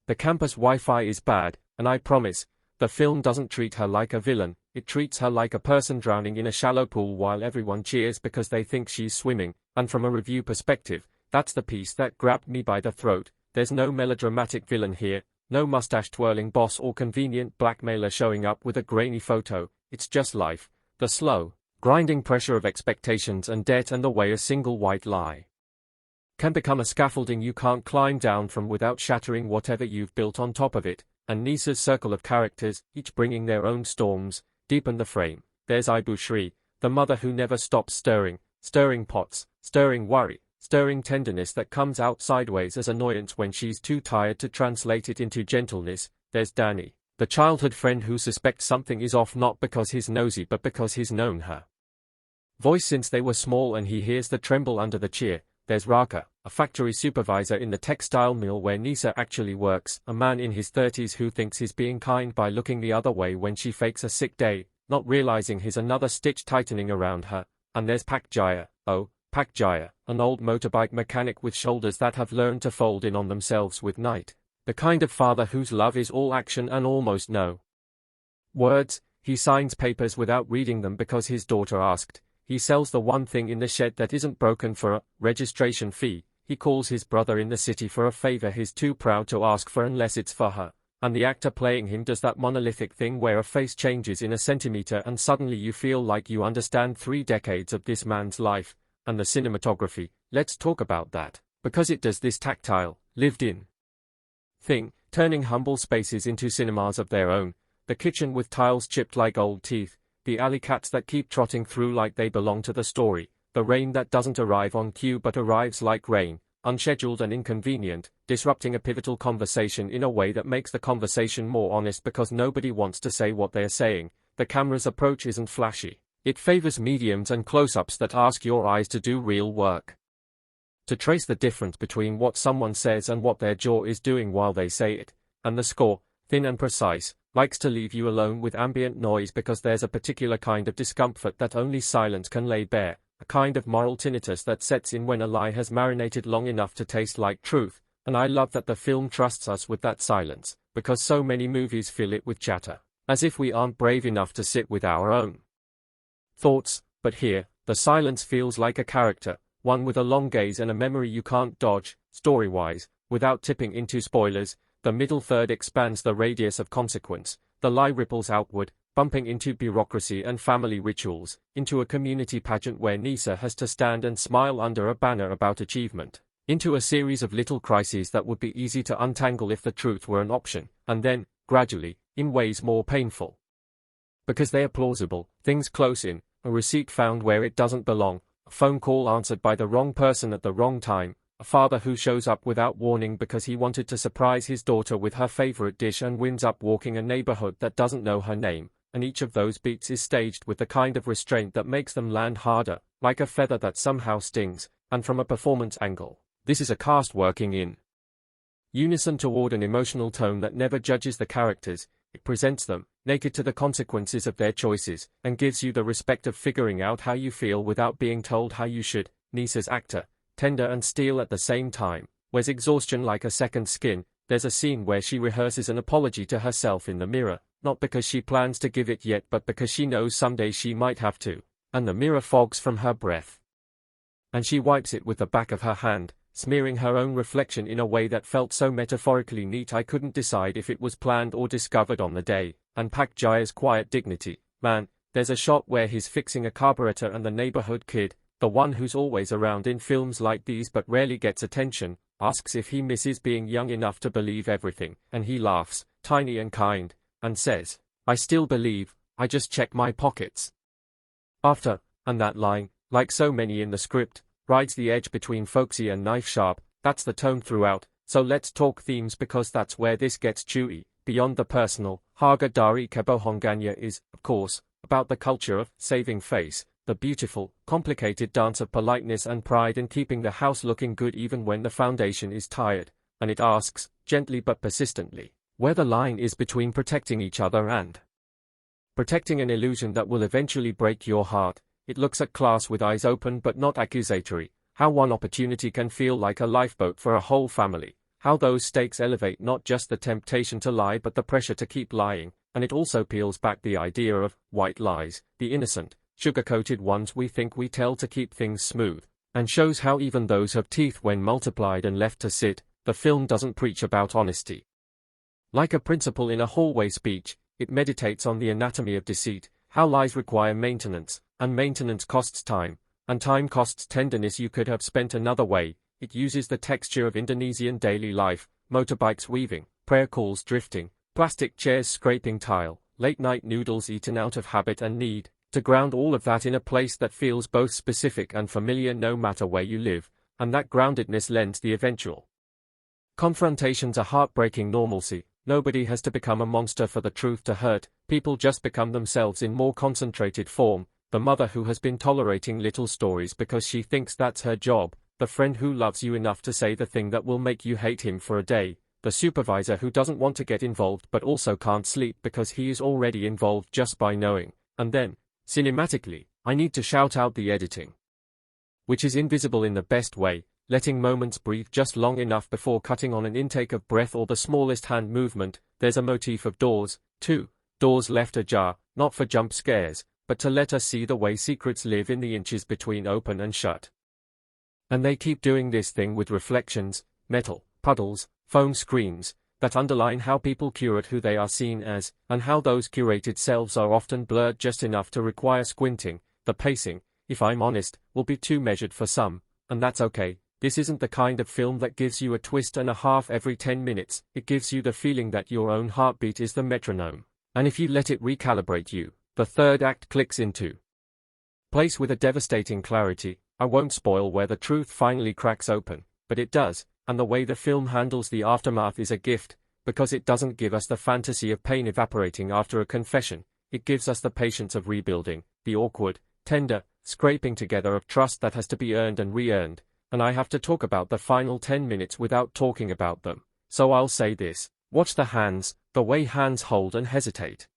the campus Wi-Fi is bad, and I promise, the film doesn't treat her like a villain, it treats her like a person drowning in a shallow pool while everyone cheers because they think she's swimming, and from a review perspective, that's the piece that grabbed me by the throat. There's no melodramatic villain here, no mustache-twirling boss or convenient blackmailer showing up with a grainy photo, it's just life, the slow, grinding pressure of expectations and debt and the way a single white lie can become a scaffolding you can't climb down from without shattering whatever you've built on top of it, and Nisa's circle of characters, each bringing their own storms, deepen the frame. There's Ibu Shri, the mother who never stops stirring pots, stirring worry, stirring tenderness that comes out sideways as annoyance when she's too tired to translate it into gentleness. There's Danny, the childhood friend who suspects something is off not because he's nosy but because he's known her voice since they were small and he hears the tremble under the cheer. There's Raka, a factory supervisor in the textile mill where Nisa actually works, a man in his 30s who thinks he's being kind by looking the other way when she fakes a sick day, not realizing he's another stitch tightening around her. And there's Pak Jaya, Pak Jaya, an old motorbike mechanic with shoulders that have learned to fold in on themselves with night. The kind of father whose love is all action and almost no words. He signs papers without reading them because his daughter asked. He sells the one thing in the shed that isn't broken for a registration fee. He calls his brother in the city for a favor he's too proud to ask for unless it's for her. And the actor playing him does that monolithic thing where a face changes in a centimeter and suddenly you feel like you understand 3 decades of this man's life. And the cinematography, let's talk about that, because it does this tactile, lived-in thing, turning humble spaces into cinemas of their own. The kitchen with tiles chipped like old teeth, the alley cats that keep trotting through like they belong to the story, the rain that doesn't arrive on cue but arrives like rain, unscheduled and inconvenient, disrupting a pivotal conversation in a way that makes the conversation more honest because nobody wants to say what they're saying. The camera's approach isn't flashy. It favors mediums and close-ups that ask your eyes to do real work, to trace the difference between what someone says and what their jaw is doing while they say it. And the score, thin and precise, likes to leave you alone with ambient noise because there's a particular kind of discomfort that only silence can lay bare, a kind of moral tinnitus that sets in when a lie has marinated long enough to taste like truth. And I love that the film trusts us with that silence, because so many movies fill it with chatter, as if we aren't brave enough to sit with our own thoughts. But here, the silence feels like a character, one with a long gaze and a memory you can't dodge. Story-wise, without tipping into spoilers, the middle third expands the radius of consequence. The lie ripples outward, bumping into bureaucracy and family rituals, into a community pageant where Nisa has to stand and smile under a banner about achievement, into a series of little crises that would be easy to untangle if the truth were an option, and then, gradually, in ways more painful. Because they are plausible, things close in, a receipt found where it doesn't belong, a phone call answered by the wrong person at the wrong time, a father who shows up without warning because he wanted to surprise his daughter with her favorite dish and winds up walking a neighborhood that doesn't know her name, and each of those beats is staged with the kind of restraint that makes them land harder, like a feather that somehow stings, and from a performance angle. This is a cast working in unison toward an emotional tone that never judges the characters. It presents them, naked to the consequences of their choices, and gives you the respect of figuring out how you feel without being told how you should. Nisa's actor, tender and steel at the same time, wears exhaustion like a second skin. There's a scene where she rehearses an apology to herself in the mirror, not because she plans to give it yet but because she knows someday she might have to, and the mirror fogs from her breath. And she wipes it with the back of her hand, smearing her own reflection in a way that felt so metaphorically neat I couldn't decide if it was planned or discovered on the day. And Pak Jaya's quiet dignity, man, there's a shot where he's fixing a carburetor and the neighborhood kid, the one who's always around in films like these but rarely gets attention, asks if he misses being young enough to believe everything, and he laughs, tiny and kind, and says, "I still believe, I just check my pockets." And that line, like so many in the script, rides the edge between folksy and knife-sharp. That's the tone throughout, so let's talk themes because that's where this gets chewy. Beyond the personal, Harga Dari Kebohongannya is, of course, about the culture of saving face, the beautiful, complicated dance of politeness and pride in keeping the house looking good even when the foundation is tired, and it asks, gently but persistently, where the line is between protecting each other and protecting an illusion that will eventually break your heart. It looks at class with eyes open but not accusatory, how one opportunity can feel like a lifeboat for a whole family, how those stakes elevate not just the temptation to lie but the pressure to keep lying, and it also peels back the idea of white lies, the innocent, sugar-coated ones we think we tell to keep things smooth, and shows how even those have teeth when multiplied and left to sit. The film doesn't preach about honesty. Like a principal in a hallway speech, it meditates on the anatomy of deceit, how lies require maintenance, and maintenance costs time, and time costs tenderness you could have spent another way. It uses the texture of Indonesian daily life, motorbikes weaving, prayer calls drifting, plastic chairs scraping tile, late-night noodles eaten out of habit and need, to ground all of that in a place that feels both specific and familiar no matter where you live, and that groundedness lends the eventual confrontations a heartbreaking normalcy. Nobody has to become a monster for the truth to hurt, people just become themselves in more concentrated form. The mother who has been tolerating little stories because she thinks that's her job, the friend who loves you enough to say the thing that will make you hate him for a day, the supervisor who doesn't want to get involved but also can't sleep because he is already involved just by knowing. And then, cinematically, I need to shout out the editing, which is invisible in the best way, letting moments breathe just long enough before cutting on an intake of breath or the smallest hand movement. There's a motif of doors, too, doors left ajar, not for jump scares, but to let us see the way secrets live in the inches between open and shut. And they keep doing this thing with reflections, metal, puddles, foam screens, that underline how people curate who they are seen as, and how those curated selves are often blurred just enough to require squinting. The pacing, if I'm honest, will be too measured for some, and that's okay. This isn't the kind of film that gives you a twist and a half every 10 minutes, it gives you the feeling that your own heartbeat is the metronome. And if you let it recalibrate you, the third act clicks into place with a devastating clarity. I won't spoil where the truth finally cracks open, but it does, and the way the film handles the aftermath is a gift, because it doesn't give us the fantasy of pain evaporating after a confession, it gives us the patience of rebuilding, the awkward, tender, scraping together of trust that has to be earned and re-earned. And I have to talk about the final 10 minutes without talking about them, so I'll say this: watch the hands, the way hands hold and hesitate.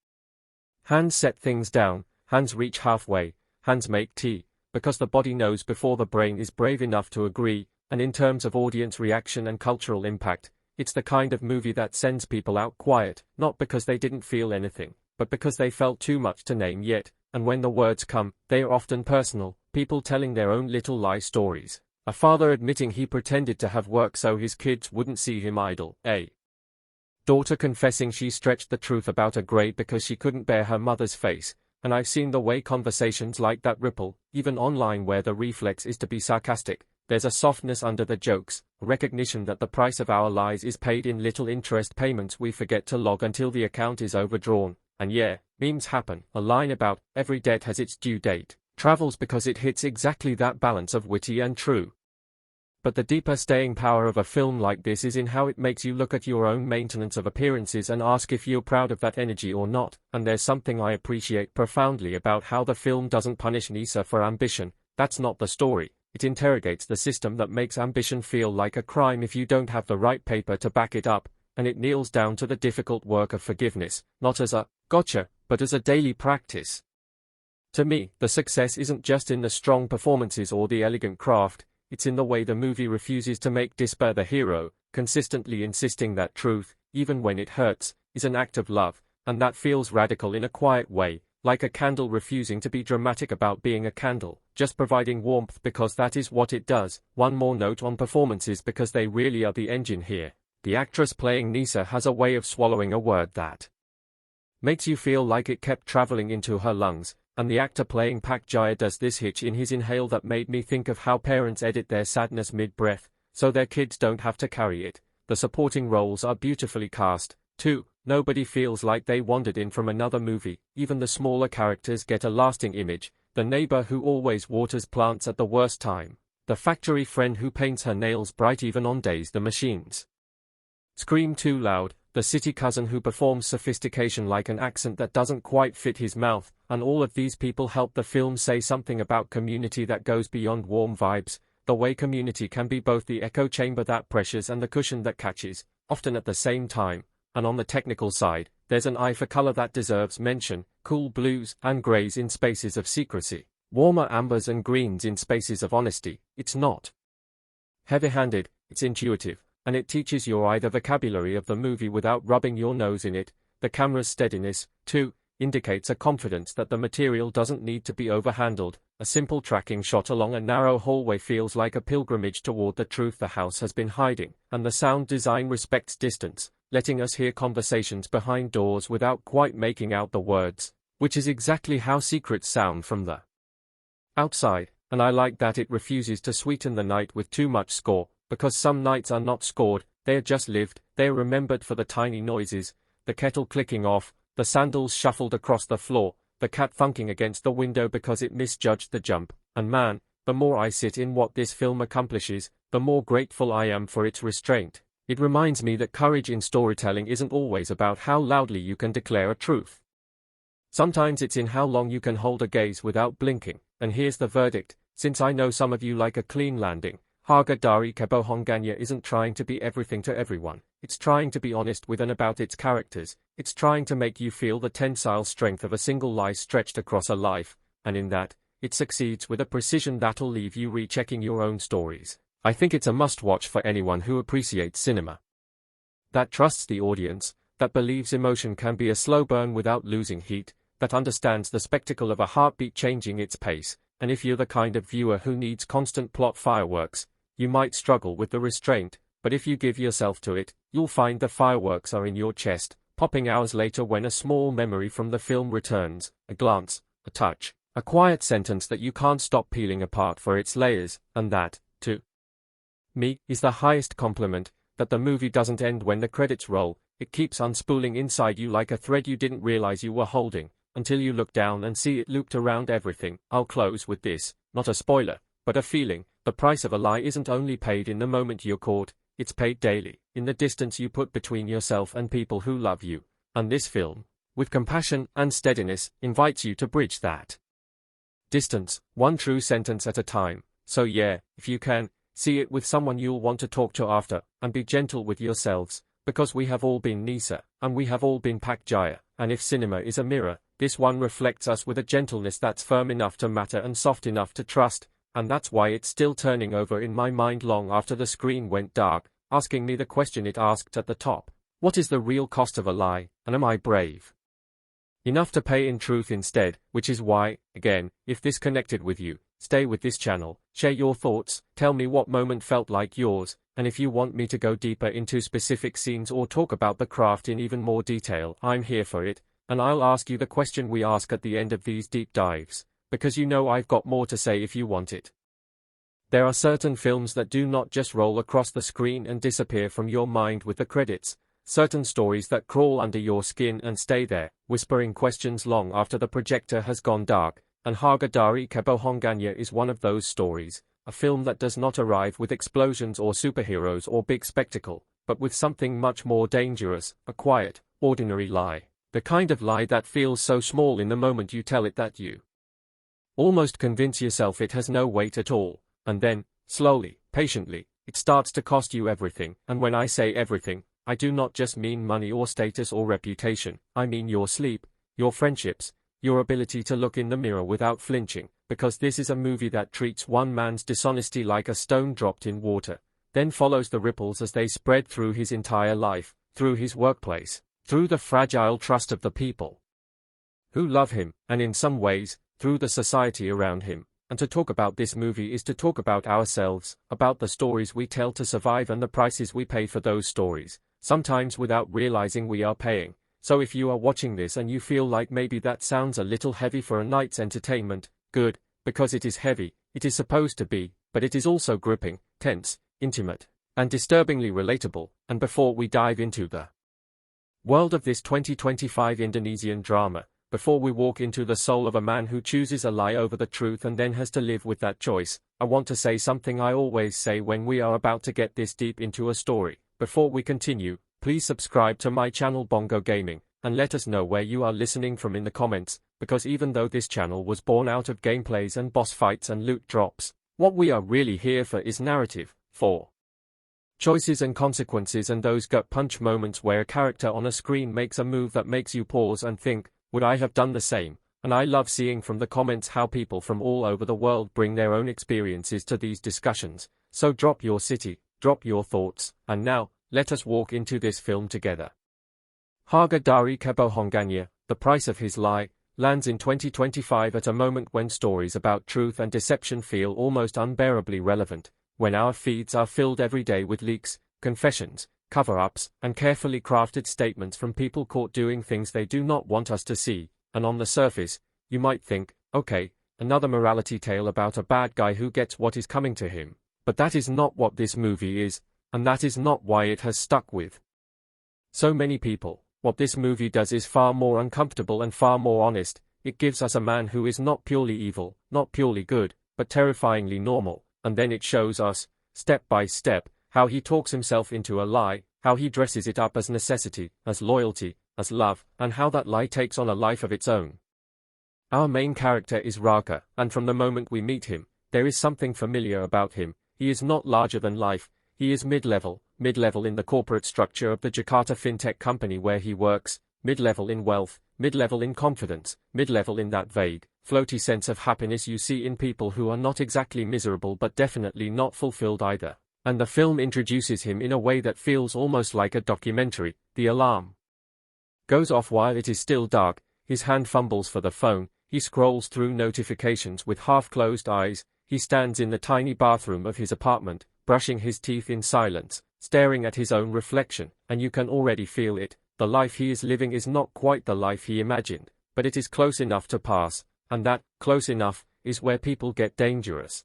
Hands set things down, hands reach halfway, hands make tea, because the body knows before the brain is brave enough to agree. And in terms of audience reaction and cultural impact, it's the kind of movie that sends people out quiet, not because they didn't feel anything, but because they felt too much to name yet, and when the words come, they are often personal, people telling their own little lie stories. A father admitting he pretended to have work so his kids wouldn't see him idle. A daughter confessing she stretched the truth about a grade because she couldn't bear her mother's face. And I've seen the way conversations like that ripple, even online where the reflex is to be sarcastic. There's a softness under the jokes, a recognition that the price of our lies is paid in little interest payments we forget to log until the account is overdrawn. And yeah, memes happen. A line about, every debt has its due date, travels because it hits exactly that balance of witty and true. But the deeper staying power of a film like this is in how it makes you look at your own maintenance of appearances and ask if you're proud of that energy or not. And there's something I appreciate profoundly about how the film doesn't punish Nisa for ambition. That's not the story. It interrogates the system that makes ambition feel like a crime if you don't have the right paper to back it up, and it kneels down to the difficult work of forgiveness, not as a gotcha, but as a daily practice. To me, the success isn't just in the strong performances or the elegant craft, it's in the way the movie refuses to make despair the hero, consistently insisting that truth, even when it hurts, is an act of love, and that feels radical in a quiet way, like a candle refusing to be dramatic about being a candle, just providing warmth because that is what it does. One more note on performances because they really are the engine here. The actress playing Nisa has a way of swallowing a word that makes you feel like it kept traveling into her lungs, and the actor playing Pak Jaya does this hitch in his inhale that made me think of how parents edit their sadness mid-breath, so their kids don't have to carry it. The supporting roles are beautifully cast, too. Nobody feels like they wandered in from another movie. Even the smaller characters get a lasting image. The neighbor who always waters plants at the worst time. The factory friend who paints her nails bright even on days the machines scream too loud. The city cousin who performs sophistication like an accent that doesn't quite fit his mouth. And all of these people help the film say something about community that goes beyond warm vibes. The way Community can be both the echo chamber that pressures and the cushion that catches, often at the same time. And on the technical side, there's an eye for color that deserves mention, cool blues and grays in spaces of secrecy, warmer ambers and greens in spaces of honesty. It's not heavy-handed, it's intuitive, and it teaches your eye the vocabulary of the movie without rubbing your nose in it. The camera's steadiness, too, indicates a confidence that the material doesn't need to be overhandled. A simple tracking shot along a narrow hallway feels like a pilgrimage toward the truth the house has been hiding, and the sound design respects distance, letting us hear conversations behind doors without quite making out the words, which is exactly how secrets sound from the outside. And I like that it refuses to sweeten the night with too much score, because some nights are not scored, they are just lived. They are remembered for the tiny noises, the kettle clicking off, the sandals shuffled across the floor, the cat thunking against the window because it misjudged the jump. And man, the more I sit in what this film accomplishes, the more grateful I am for its restraint. It reminds me that courage in storytelling isn't always about how loudly you can declare a truth. Sometimes it's in how long you can hold a gaze without blinking. And here's the verdict, since I know some of you like a clean landing. Harga Dari Kebohongannya isn't trying to be everything to everyone. It's trying to be honest with and about its characters. It's trying to make you feel the tensile strength of a single lie stretched across a life, and in that, it succeeds with a precision that'll leave you rechecking your own stories. I think it's a must-watch for anyone who appreciates cinema, that trusts the audience, that believes emotion can be a slow burn without losing heat, that understands the spectacle of a heartbeat changing its pace. And if you're the kind of viewer who needs constant plot fireworks, you might struggle with the restraint, but if you give yourself to it, you'll find the fireworks are in your chest, popping hours later when a small memory from the film returns, a glance, a touch, a quiet sentence that you can't stop peeling apart for its layers. And that, to me, is the highest compliment, that the movie doesn't end when the credits roll. It keeps unspooling inside you like a thread you didn't realize you were holding, until you look down and see it looped around everything. I'll close with this, not a spoiler, but a feeling. The price of a lie isn't only paid in the moment you're caught, it's paid daily, in the distance you put between yourself and people who love you. And this film, with compassion and steadiness, invites you to bridge that distance, one true sentence at a time. So yeah, if you can, see it with someone you'll want to talk to after, and be gentle with yourselves, because we have all been Nisa, and we have all been Pak Jaya, and if cinema is a mirror, this one reflects us with a gentleness that's firm enough to matter and soft enough to trust, and that's why it's still turning over in my mind long after the screen went dark, asking me the question it asked at the top. What is the real cost of a lie, and am I brave enough to pay in truth instead? Which is why, again, if this connected with you, stay with this channel, share your thoughts, tell me what moment felt like yours, and if you want me to go deeper into specific scenes or talk about the craft in even more detail, I'm here for it, and I'll ask you the question we ask at the end of these deep dives, because you know I've got more to say if you want it. There are certain films that do not just roll across the screen and disappear from your mind with the credits. Certain stories that crawl under your skin and stay there, whispering questions long after the projector has gone dark, and Harga Dari Kebohongannya is one of those stories, a film that does not arrive with explosions or superheroes or big spectacle, but with something much more dangerous, a quiet, ordinary lie. The kind of lie that feels so small in the moment you tell it that you almost convince yourself it has no weight at all, and then, slowly, patiently, it starts to cost you everything. And when I say everything, I do not just mean money or status or reputation, I mean your sleep, your friendships, your ability to look in the mirror without flinching, because this is a movie that treats one man's dishonesty like a stone dropped in water, then follows the ripples as they spread through his entire life, through his workplace, through the fragile trust of the people who love him, and in some ways, through the society around him. And to talk about this movie is to talk about ourselves, about the stories we tell to survive and the prices we pay for those stories, sometimes without realizing we are paying. So if you are watching this and you feel like maybe that sounds a little heavy for a night's entertainment, good, because it is heavy, it is supposed to be, but it is also gripping, tense, intimate, and disturbingly relatable. And before we dive into the world of this 2025 Indonesian drama, before we walk into the soul of a man who chooses a lie over the truth and then has to live with that choice, I want to say something I always say when we are about to get this deep into a story. Before we continue, please subscribe to my channel Bongo Gaming, and let us know where you are listening from in the comments, because even though this channel was born out of gameplays and boss fights and loot drops, what we are really here for is narrative, for choices and consequences, and those gut punch moments where a character on a screen makes a move that makes you pause and think, would I have done the same? And I love seeing from the comments how people from all over the world bring their own experiences to these discussions. So drop your city, drop your thoughts, and now, let us walk into this film together. Harga Dari Kebohongannya, The Price of His Lie, lands in 2025 at a moment when stories about truth and deception feel almost unbearably relevant, when our feeds are filled every day with leaks, confessions, cover-ups, and carefully crafted statements from people caught doing things they do not want us to see. And on the surface, you might think, okay, another morality tale about a bad guy who gets what is coming to him. But that is not what this movie is, and that is not why it has stuck with so many people. What this movie does is far more uncomfortable and far more honest. It gives us a man who is not purely evil, not purely good, but terrifyingly normal, and then it shows us, step by step, how he talks himself into a lie, how he dresses it up as necessity, as loyalty, as love, and how that lie takes on a life of its own. Our main character is Raka, and from the moment we meet him, there is something familiar about him. He is not larger than life, he is mid-level in the corporate structure of the Jakarta fintech company where he works, mid-level in wealth, mid-level in confidence, mid-level in that vague, floaty sense of happiness you see in people who are not exactly miserable but definitely not fulfilled either. And the film introduces him in a way that feels almost like a documentary. The alarm goes off while it is still dark, his hand fumbles for the phone, he scrolls through notifications with half-closed eyes, he stands in the tiny bathroom of his apartment, brushing his teeth in silence, staring at his own reflection, and you can already feel it. The life he is living is not quite the life he imagined, but it is close enough to pass, and that, close enough, is where people get dangerous.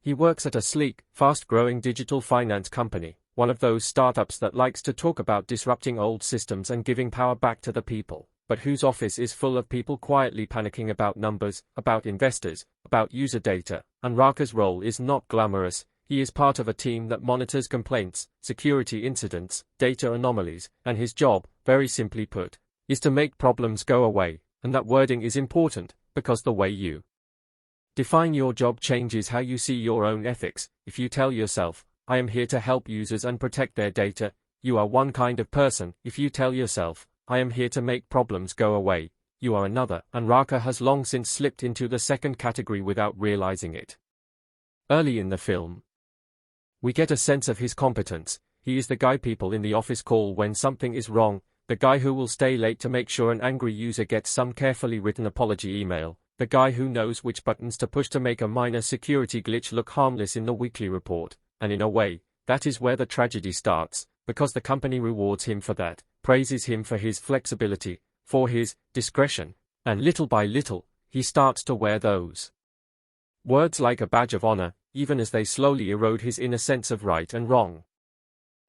He works at a sleek, fast-growing digital finance company, one of those startups that likes to talk about disrupting old systems and giving power back to the people, but whose office is full of people quietly panicking about numbers, about investors, about user data. And Raka's role is not glamorous. He is part of a team that monitors complaints, security incidents, data anomalies, and his job, very simply put, is to make problems go away. And that wording is important, because the way you define your job changes how you see your own ethics. If you tell yourself, I am here to help users and protect their data, you are one kind of person. If you tell yourself, I am here to make problems go away, you are another. And Raka has long since slipped into the second category without realizing it. Early in the film, we get a sense of his competence. He is the guy people in the office call when something is wrong, the guy who will stay late to make sure an angry user gets some carefully written apology email, the guy who knows which buttons to push to make a minor security glitch look harmless in the weekly report. And in a way, that is where the tragedy starts, because the company rewards him for that, praises him for his flexibility, for his discretion, and little by little, he starts to wear those words like a badge of honor. even as they slowly erode his inner sense of right and wrong.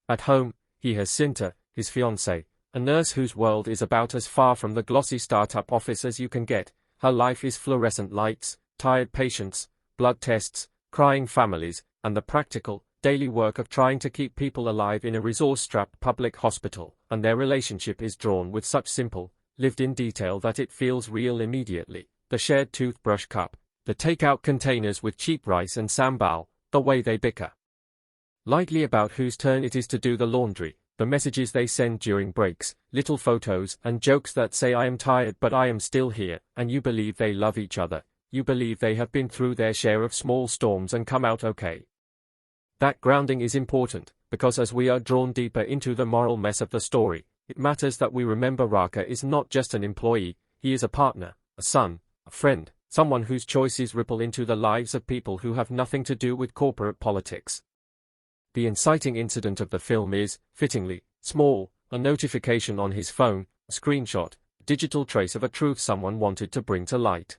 At home, he has Cinta, his fiancée, a nurse whose world is about as far from the glossy startup office as you can get. Her life is fluorescent lights, tired patients, blood tests, crying families, and the practical, daily work of trying to keep people alive in a resource-strapped public hospital, and their relationship is drawn with such simple, lived-in detail that it feels real immediately. The shared toothbrush cup, the takeout containers with cheap rice and sambal, the way they bicker lightly about whose turn it is to do the laundry, the messages they send during breaks, little photos and jokes that say I am tired but I am still here, and you believe they love each other, you believe they have been through their share of small storms and come out okay. That grounding is important, because as we are drawn deeper into the moral mess of the story, it matters that we remember Raka is not just an employee, he is a partner, a son, a friend, someone whose choices ripple into the lives of people who have nothing to do with corporate politics. The inciting incident of the film is, fittingly, small, a notification on his phone, a screenshot, a digital trace of a truth someone wanted to bring to light.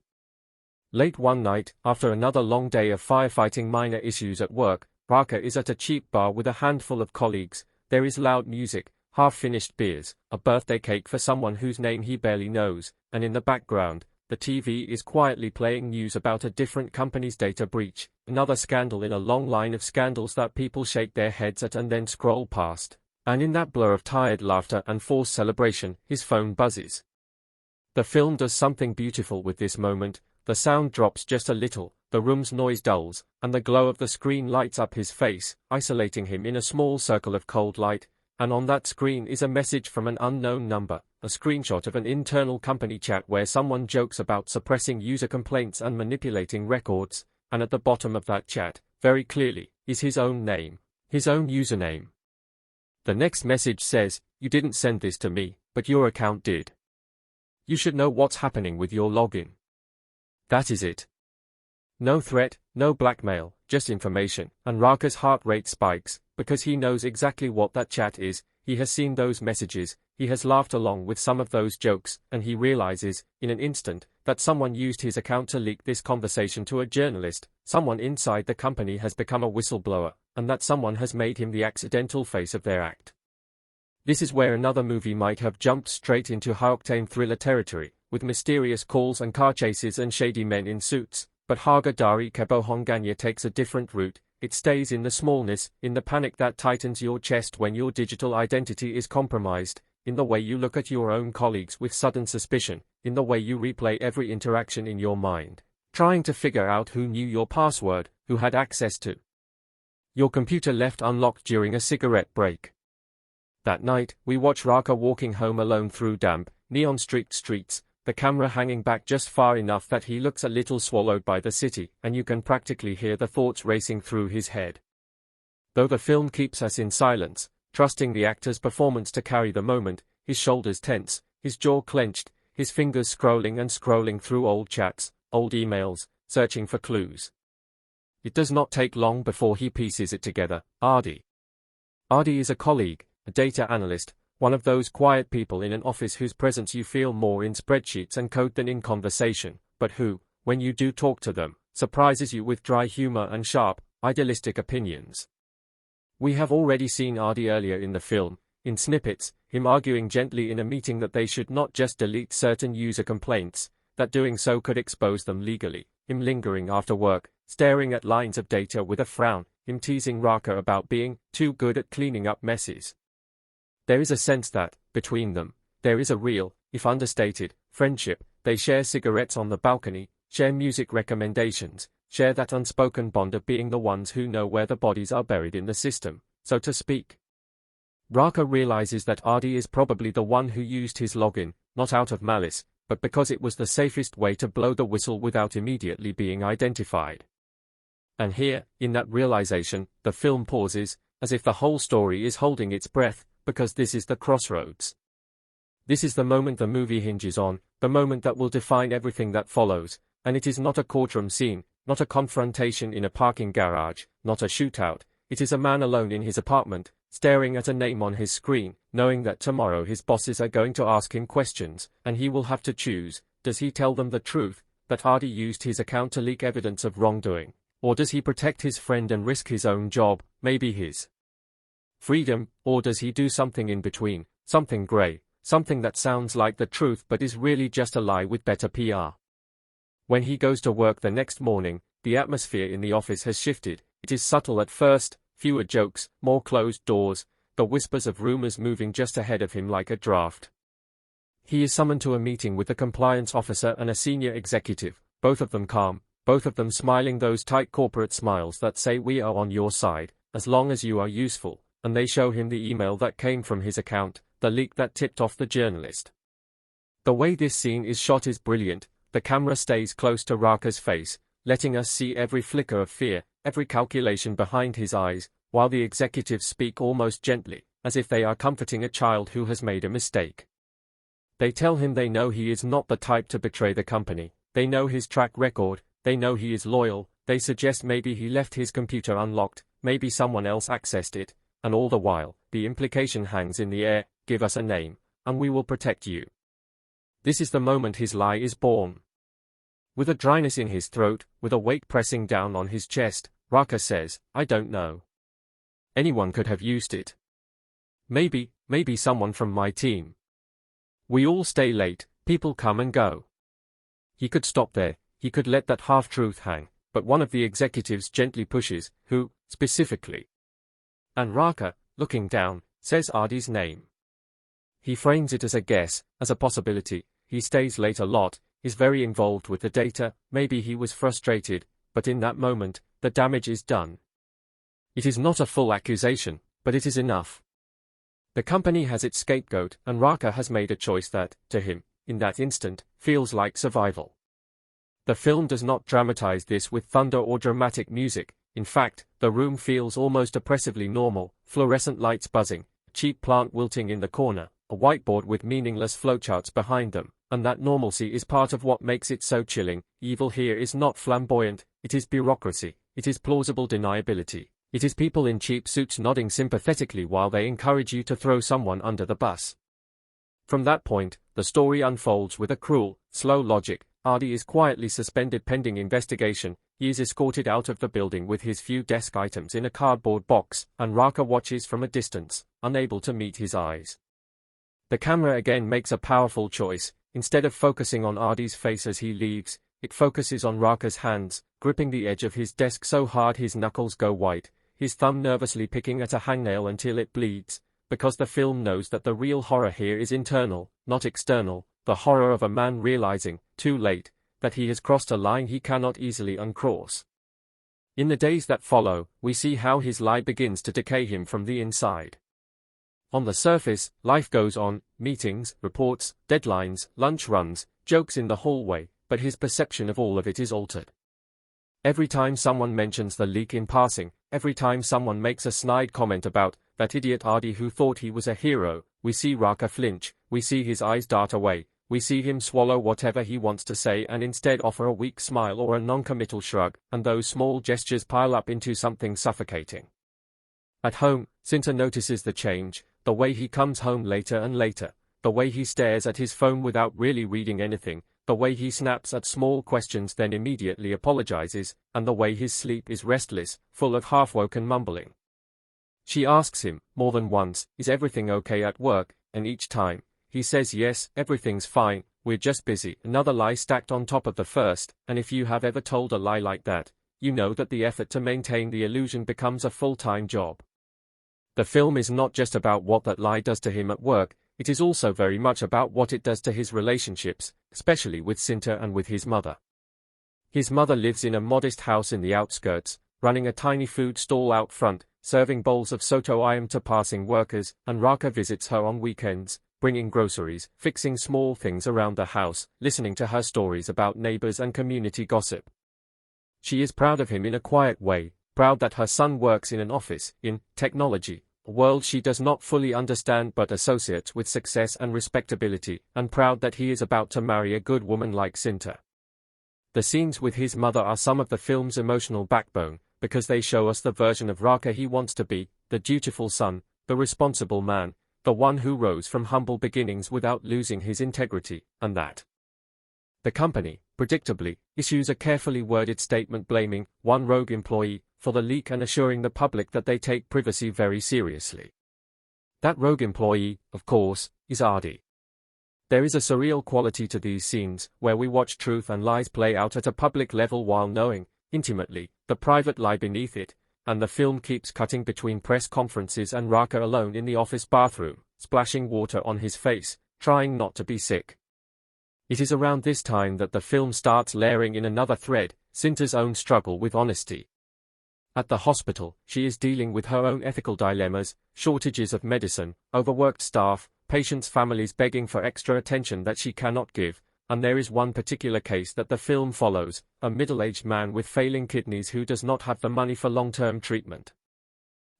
Late one night, after another long day of firefighting minor issues at work, Raka is at a cheap bar with a handful of colleagues. There is loud music, half-finished beers, a birthday cake for someone whose name he barely knows, and in the background, the TV is quietly playing news about a different company's data breach, another scandal in a long line of scandals that people shake their heads at and then scroll past. And in that blur of tired laughter and forced celebration, his phone buzzes. The film does something beautiful with this moment. The sound drops just a little, the room's noise dulls, and the glow of the screen lights up his face, isolating him in a small circle of cold light, and on that screen is a message from an unknown number, a screenshot of an internal company chat where someone jokes about suppressing user complaints and manipulating records, and at the bottom of that chat, very clearly, is his own name, his own username. The next message says, "You didn't send this to me, but your account did. You should know what's happening with your login." That is it. No threat, no blackmail, just information, and Raka's heart rate spikes, because he knows exactly what that chat is. He has seen those messages, he has laughed along with some of those jokes, and he realizes, in an instant, that someone used his account to leak this conversation to a journalist, someone inside the company has become a whistleblower, and that someone has made him the accidental face of their act. This is where another movie might have jumped straight into high-octane thriller territory, with mysterious calls and car chases and shady men in suits, but Harga Dari Kebohongannya takes a different route. It stays in the smallness, in the panic that tightens your chest when your digital identity is compromised, in the way you look at your own colleagues with sudden suspicion, in the way you replay every interaction in your mind, trying to figure out who knew your password, who had access to your computer left unlocked during a cigarette break. That night, we watch Raka walking home alone through damp, neon-streaked streets, the camera hanging back just far enough that he looks a little swallowed by the city, and you can practically hear the thoughts racing through his head. Though the film keeps us in silence, trusting the actor's performance to carry the moment, his shoulders tense, his jaw clenched, his fingers scrolling and scrolling through old chats, old emails, searching for clues. It does not take long before he pieces it together. Adi is a colleague, a data analyst, one of those quiet people in an office whose presence you feel more in spreadsheets and code than in conversation, but who, when you do talk to them, surprises you with dry humor and sharp, idealistic opinions. We have already seen Adi earlier in the film, in snippets, him arguing gently in a meeting that they should not just delete certain user complaints, that doing so could expose them legally, him lingering after work, staring at lines of data with a frown, him teasing Raka about being too good at cleaning up messes. There is a sense that, between them, there is a real, if understated, friendship. They share cigarettes on the balcony, share music recommendations, share that unspoken bond of being the ones who know where the bodies are buried in the system, so to speak. Raka realizes that Adi is probably the one who used his login, not out of malice, but because it was the safest way to blow the whistle without immediately being identified. And here, in that realization, the film pauses, as if the whole story is holding its breath, because this is the crossroads. This is the moment the movie hinges on, the moment that will define everything that follows, and it is not a courtroom scene, not a confrontation in a parking garage, not a shootout. It is a man alone in his apartment, staring at a name on his screen, knowing that tomorrow his bosses are going to ask him questions, and he will have to choose. Does he tell them the truth, that Adi used his account to leak evidence of wrongdoing? Or does he protect his friend and risk his own job, maybe his freedom, or does he do something in between, something grey, something that sounds like the truth but is really just a lie with better PR? When he goes to work the next morning, the atmosphere in the office has shifted. It is subtle at first, fewer jokes, more closed doors, the whispers of rumors moving just ahead of him like a draft. He is summoned to a meeting with a compliance officer and a senior executive, both of them calm, both of them smiling those tight corporate smiles that say we are on your side, as long as you are useful, and they show him the email that came from his account, the leak that tipped off the journalist. The way this scene is shot is brilliant. The camera stays close to Raka's face, letting us see every flicker of fear, every calculation behind his eyes, while the executives speak almost gently, as if they are comforting a child who has made a mistake. They tell him they know he is not the type to betray the company, they know his track record, they know he is loyal, they suggest maybe he left his computer unlocked, maybe someone else accessed it, and all the while, the implication hangs in the air, give us a name, and we will protect you. This is the moment his lie is born. With a dryness in his throat, with a weight pressing down on his chest, Raka says, I don't know. Anyone could have used it. Maybe someone from my team. We all stay late, people come and go. He could stop there, he could let that half-truth hang, but one of the executives gently pushes, who, specifically? And Raka, looking down, says Adi's name. He frames it as a guess, as a possibility. He stays late a lot, is very involved with the data, maybe he was frustrated, but in that moment, the damage is done. It is not a full accusation, but it is enough. The company has its scapegoat, and Raka has made a choice that, to him, in that instant, feels like survival. The film does not dramatize this with thunder or dramatic music. In fact, the room feels almost oppressively normal, fluorescent lights buzzing, a cheap plant wilting in the corner, a whiteboard with meaningless flowcharts behind them, and that normalcy is part of what makes it so chilling. Evil here is not flamboyant, it is bureaucracy, it is plausible deniability, it is people in cheap suits nodding sympathetically while they encourage you to throw someone under the bus. From that point, the story unfolds with a cruel, slow logic. Adi is quietly suspended pending investigation. He is escorted out of the building with his few desk items in a cardboard box, and Raka watches from a distance, unable to meet his eyes. The camera again makes a powerful choice. Instead of focusing on Adi's face as he leaves, it focuses on Raka's hands, gripping the edge of his desk so hard his knuckles go white, his thumb nervously picking at a hangnail until it bleeds, because the film knows that the real horror here is internal, not external, the horror of a man realizing, too late, that he has crossed a line he cannot easily uncross. In the days that follow, we see how his lie begins to decay him from the inside. On the surface, life goes on, meetings, reports, deadlines, lunch runs, jokes in the hallway, but his perception of all of it is altered. Every time someone mentions the leak in passing, every time someone makes a snide comment about that idiot Adi who thought he was a hero, we see Raka flinch, we see his eyes dart away, we see him swallow whatever he wants to say and instead offer a weak smile or a non-committal shrug, and those small gestures pile up into something suffocating. At home, Sinta notices the change, the way he comes home later and later, the way he stares at his phone without really reading anything, the way he snaps at small questions then immediately apologizes, and the way his sleep is restless, full of half-woken mumbling. She asks him, more than once, is everything okay at work, and each time, he says yes, everything's fine, we're just busy. Another lie stacked on top of the first, and if you have ever told a lie like that, you know that the effort to maintain the illusion becomes a full-time job. The film is not just about what that lie does to him at work, it is also very much about what it does to his relationships, especially with Sinta and with his mother. His mother lives in a modest house in the outskirts, running a tiny food stall out front, serving bowls of soto ayam to passing workers, and Raka visits her on weekends, bringing groceries, fixing small things around the house, listening to her stories about neighbors and community gossip. She is proud of him in a quiet way, proud that her son works in an office, in technology, a world she does not fully understand but associates with success and respectability, and proud that he is about to marry a good woman like Sinta. The scenes with his mother are some of the film's emotional backbone, because they show us the version of Raka he wants to be, the dutiful son, the responsible man, the one who rose from humble beginnings without losing his integrity, and that The company, predictably, issues a carefully worded statement blaming one rogue employee for the leak and assuring the public that they take privacy very seriously. That rogue employee, of course, is Artie. There is a surreal quality to these scenes, where we watch truth and lies play out at a public level while knowing, intimately, the private lie beneath it, and the film keeps cutting between press conferences and Raka alone in the office bathroom, splashing water on his face, trying not to be sick. It is around this time that the film starts layering in another thread, Cinta's own struggle with honesty. At the hospital, she is dealing with her own ethical dilemmas, shortages of medicine, overworked staff, patients' families begging for extra attention that she cannot give, and there is one particular case that the film follows, a middle-aged man with failing kidneys who does not have the money for long-term treatment.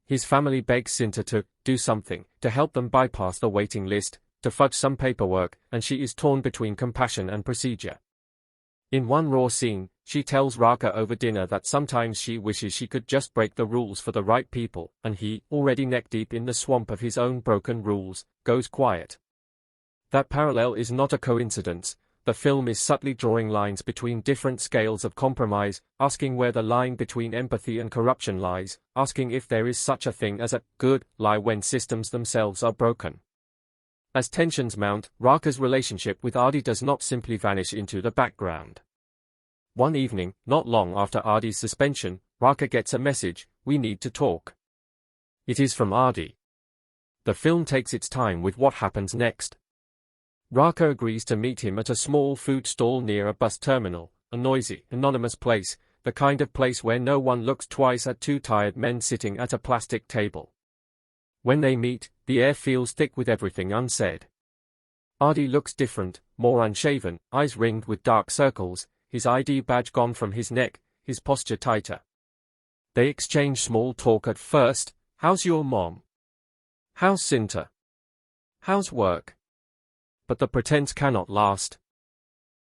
His family begs Cinta to do something, to help them bypass the waiting list, to fudge some paperwork, and she is torn between compassion and procedure. In one raw scene, she tells Raka over dinner that sometimes she wishes she could just break the rules for the right people, and he, already neck-deep in the swamp of his own broken rules, goes quiet. That parallel is not a coincidence. The film is subtly drawing lines between different scales of compromise, asking where the line between empathy and corruption lies, asking if there is such a thing as a good lie when systems themselves are broken. As tensions mount, Raka's relationship with Artie does not simply vanish into the background. One evening, not long after Artie's suspension, Raka gets a message, "We need to talk." It is from Artie. The film takes its time with what happens next. Raka agrees to meet him at a small food stall near a bus terminal, a noisy, anonymous place, the kind of place where no one looks twice at two tired men sitting at a plastic table. When they meet, the air feels thick with everything unsaid. Artie looks different, more unshaven, eyes ringed with dark circles, his ID badge gone from his neck, his posture tighter. They exchange small talk at first. "How's your mom? How's Cinta? How's work?" But the pretense cannot last.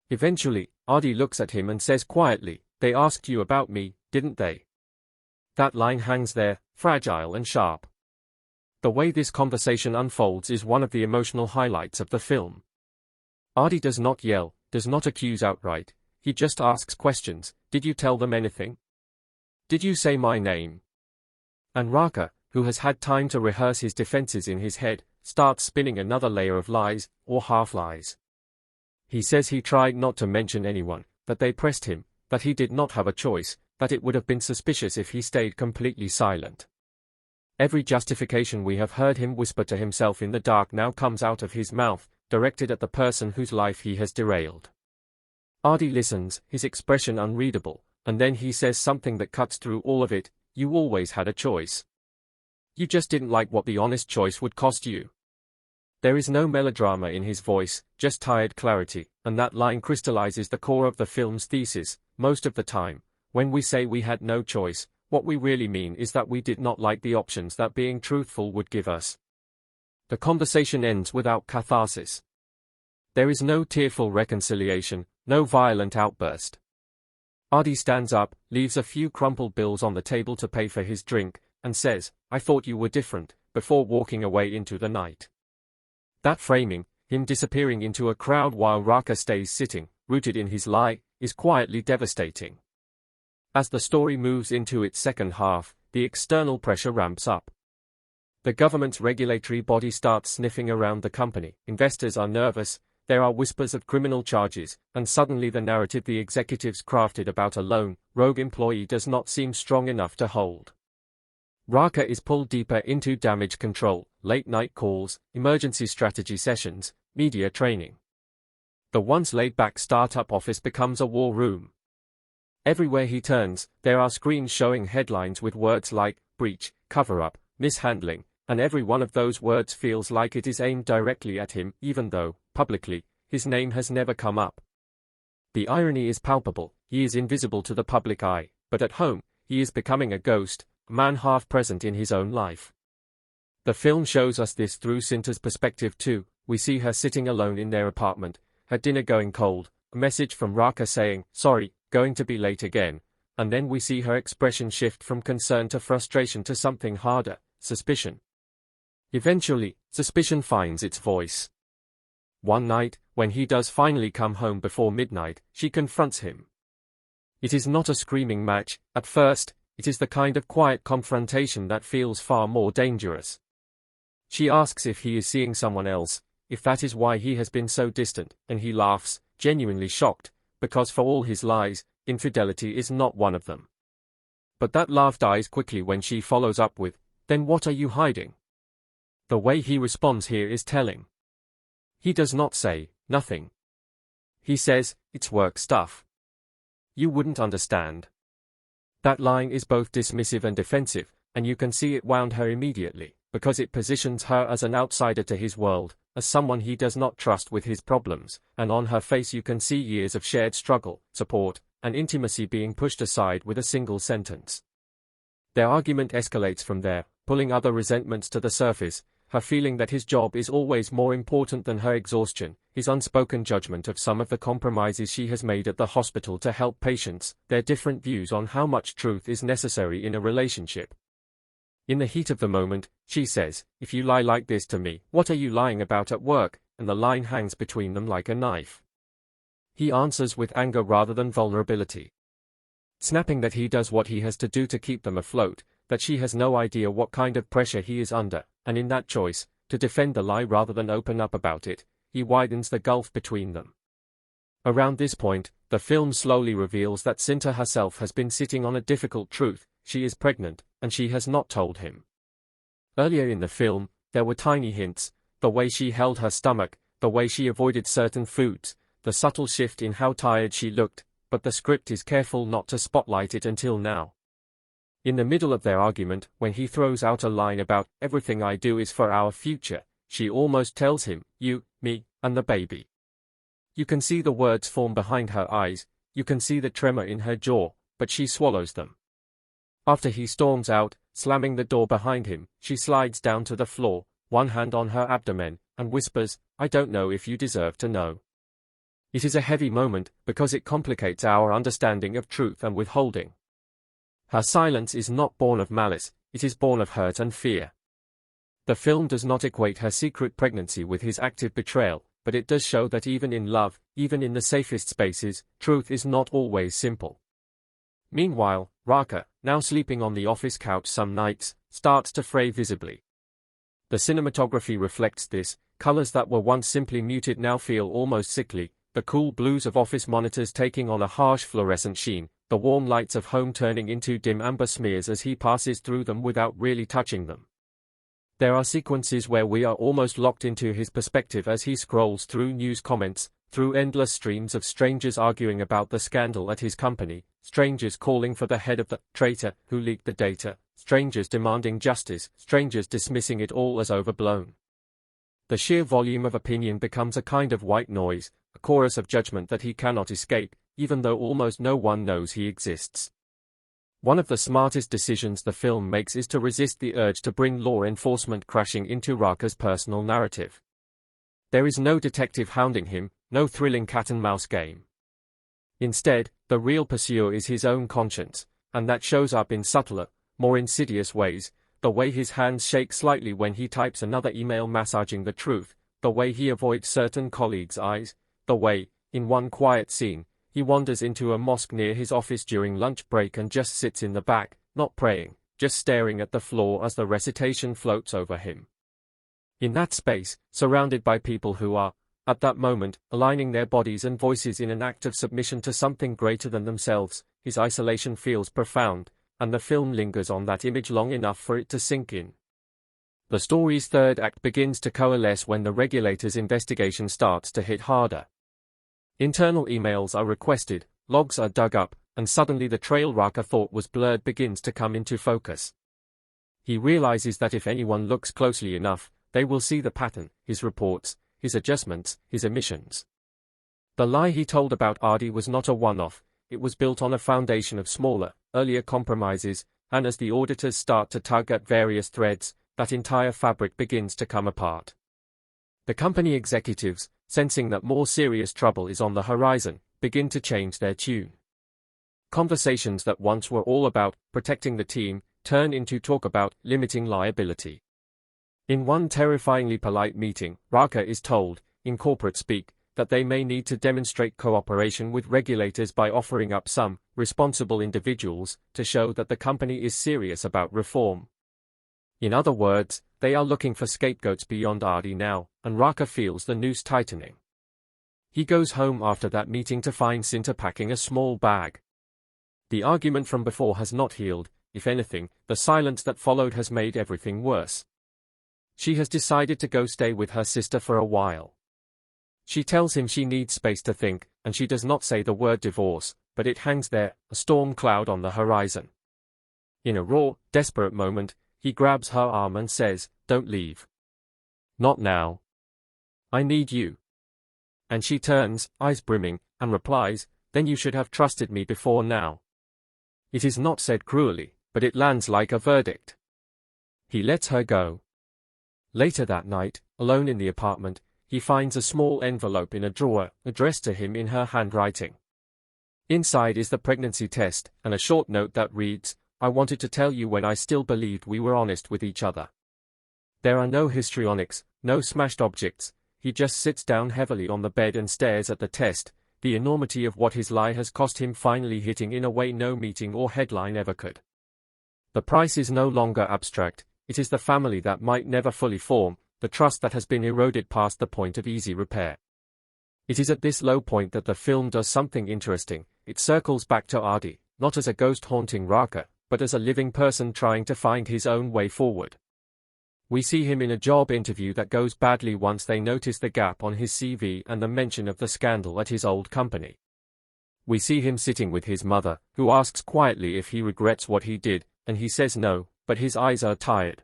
Eventually, Artie looks at him and says quietly, "They asked you about me, didn't they?" That line hangs there, fragile and sharp. The way this conversation unfolds is one of the emotional highlights of the film. Artie does not yell, does not accuse outright, he just asks questions. "Did you tell them anything? Did you say my name?" And Raka, who has had time to rehearse his defenses in his head, starts spinning another layer of lies, or half-lies. He says he tried not to mention anyone, that they pressed him, that he did not have a choice, that it would have been suspicious if he stayed completely silent. Every justification we have heard him whisper to himself in the dark now comes out of his mouth, directed at the person whose life he has derailed. Artie listens, his expression unreadable, and then he says something that cuts through all of it, "You always had a choice. You just didn't like what the honest choice would cost you." There is no melodrama in his voice, just tired clarity, and that line crystallizes the core of the film's thesis. Most of the time, when we say we had no choice, what we really mean is that we did not like the options that being truthful would give us. The conversation ends without catharsis. There is no tearful reconciliation, no violent outburst. Artie stands up, leaves a few crumpled bills on the table to pay for his drink, and says, "I thought you were different," before walking away into the night. That framing, him disappearing into a crowd while Raka stays sitting, rooted in his lie, is quietly devastating. As the story moves into its second half, the external pressure ramps up. The government's regulatory body starts sniffing around the company, investors are nervous, there are whispers of criminal charges, and suddenly the narrative the executives crafted about a lone, rogue employee does not seem strong enough to hold. Raka is pulled deeper into damage control, late-night calls, emergency strategy sessions, media training. The once laid-back startup office becomes a war room. Everywhere he turns, there are screens showing headlines with words like breach, cover-up, mishandling, and every one of those words feels like it is aimed directly at him, even though, publicly, his name has never come up. The irony is palpable, he is invisible to the public eye, but at home, he is becoming a ghost, a man half present in his own life. The film shows us this through Cinta's perspective too. We see her sitting alone in their apartment, her dinner going cold, a message from Raka saying, "Sorry, going to be late again," and then we see her expression shift from concern to frustration to something harder, suspicion. Eventually, suspicion finds its voice. One night, when he does finally come home before midnight, she confronts him. It is not a screaming match. At first, it is the kind of quiet confrontation that feels far more dangerous. She asks if he is seeing someone else, if that is why he has been so distant, and he laughs, genuinely shocked, because for all his lies, infidelity is not one of them. But that laugh dies quickly when she follows up with, "Then what are you hiding?" The way he responds here is telling. He does not say, "Nothing." He says, "It's work stuff. You wouldn't understand." That line is both dismissive and defensive, and you can see it wound her immediately, because it positions her as an outsider to his world, as someone he does not trust with his problems, and on her face you can see years of shared struggle, support, and intimacy being pushed aside with a single sentence. Their argument escalates from there, pulling other resentments to the surface, her feeling that his job is always more important than her exhaustion, his unspoken judgment of some of the compromises she has made at the hospital to help patients, their different views on how much truth is necessary in a relationship. In the heat of the moment, she says, "If you lie like this to me, what are you lying about at work?" And the line hangs between them like a knife. He answers with anger rather than vulnerability, snapping that he does what he has to do to keep them afloat, that she has no idea what kind of pressure he is under, and in that choice, to defend the lie rather than open up about it, he widens the gulf between them. Around this point, the film slowly reveals that Cinta herself has been sitting on a difficult truth. She is pregnant, and she has not told him. Earlier in the film, there were tiny hints, the way she held her stomach, the way she avoided certain foods, the subtle shift in how tired she looked, but the script is careful not to spotlight it until now. In the middle of their argument, when he throws out a line about, "Everything I do is for our future," she almost tells him, "You, me, and the baby." You can see the words form behind her eyes, you can see the tremor in her jaw, but she swallows them. After he storms out, slamming the door behind him, she slides down to the floor, one hand on her abdomen, and whispers, "I don't know if you deserve to know." It is a heavy moment, because it complicates our understanding of truth and withholding. Her silence is not born of malice, it is born of hurt and fear. The film does not equate her secret pregnancy with his active betrayal, but it does show that even in love, even in the safest spaces, truth is not always simple. Meanwhile, Raka, now sleeping on the office couch some nights, starts to fray visibly. The cinematography reflects this, colors that were once simply muted now feel almost sickly, the cool blues of office monitors taking on a harsh fluorescent sheen, the warm lights of home turning into dim amber smears as he passes through them without really touching them. There are sequences where we are almost locked into his perspective as he scrolls through news comments, through endless streams of strangers arguing about the scandal at his company, strangers calling for the head of the traitor who leaked the data, strangers demanding justice, strangers dismissing it all as overblown. The sheer volume of opinion becomes a kind of white noise, a chorus of judgment that he cannot escape, even though almost no one knows he exists. One of the smartest decisions the film makes is to resist the urge to bring law enforcement crashing into Raka's personal narrative. There is no detective hounding him, no thrilling cat-and-mouse game. Instead, the real pursuer is his own conscience, and that shows up in subtler, more insidious ways, the way his hands shake slightly when he types another email massaging the truth, the way he avoids certain colleagues' eyes, the way, in one quiet scene, he wanders into a mosque near his office during lunch break and just sits in the back, not praying, just staring at the floor as the recitation floats over him. In that space, surrounded by people who are, at that moment, aligning their bodies and voices in an act of submission to something greater than themselves, his isolation feels profound, and the film lingers on that image long enough for it to sink in. The story's third act begins to coalesce when the regulator's investigation starts to hit harder. Internal emails are requested, logs are dug up, and suddenly the trail Raka thought was blurred begins to come into focus. He realizes that if anyone looks closely enough, they will see the pattern, his reports, his adjustments, his omissions. The lie he told about Adi was not a one-off, it was built on a foundation of smaller, earlier compromises, and as the auditors start to tug at various threads, that entire fabric begins to come apart. The company executives, sensing that more serious trouble is on the horizon, begin to change their tune. Conversations that once were all about protecting the team turn into talk about limiting liability. In one terrifyingly polite meeting, Raka is told, in corporate speak, that they may need to demonstrate cooperation with regulators by offering up some responsible individuals to show that the company is serious about reform. In other words, they are looking for scapegoats beyond Artie now, and Raka feels the noose tightening. He goes home after that meeting to find Cinta packing a small bag. The argument from before has not healed. If anything, the silence that followed has made everything worse. She has decided to go stay with her sister for a while. She tells him she needs space to think, and she does not say the word divorce, but it hangs there, a storm cloud on the horizon. In a raw, desperate moment, he grabs her arm and says, "Don't leave. Not now. I need you." And she turns, eyes brimming, and replies, "Then you should have trusted me before now." It is not said cruelly, but it lands like a verdict. He lets her go. Later that night, alone in the apartment, he finds a small envelope in a drawer, addressed to him in her handwriting. Inside is the pregnancy test, and a short note that reads, "I wanted to tell you when I still believed we were honest with each other." There are no histrionics, no smashed objects. He just sits down heavily on the bed and stares at the test, the enormity of what his lie has cost him finally hitting in a way no meeting or headline ever could. The price is no longer abstract, it is the family that might never fully form, the trust that has been eroded past the point of easy repair. It is at this low point that the film does something interesting. It circles back to Artie, not as a ghost haunting Raka, but as a living person trying to find his own way forward. We see him in a job interview that goes badly once they notice the gap on his CV and the mention of the scandal at his old company. We see him sitting with his mother, who asks quietly if he regrets what he did, and he says no, but his eyes are tired.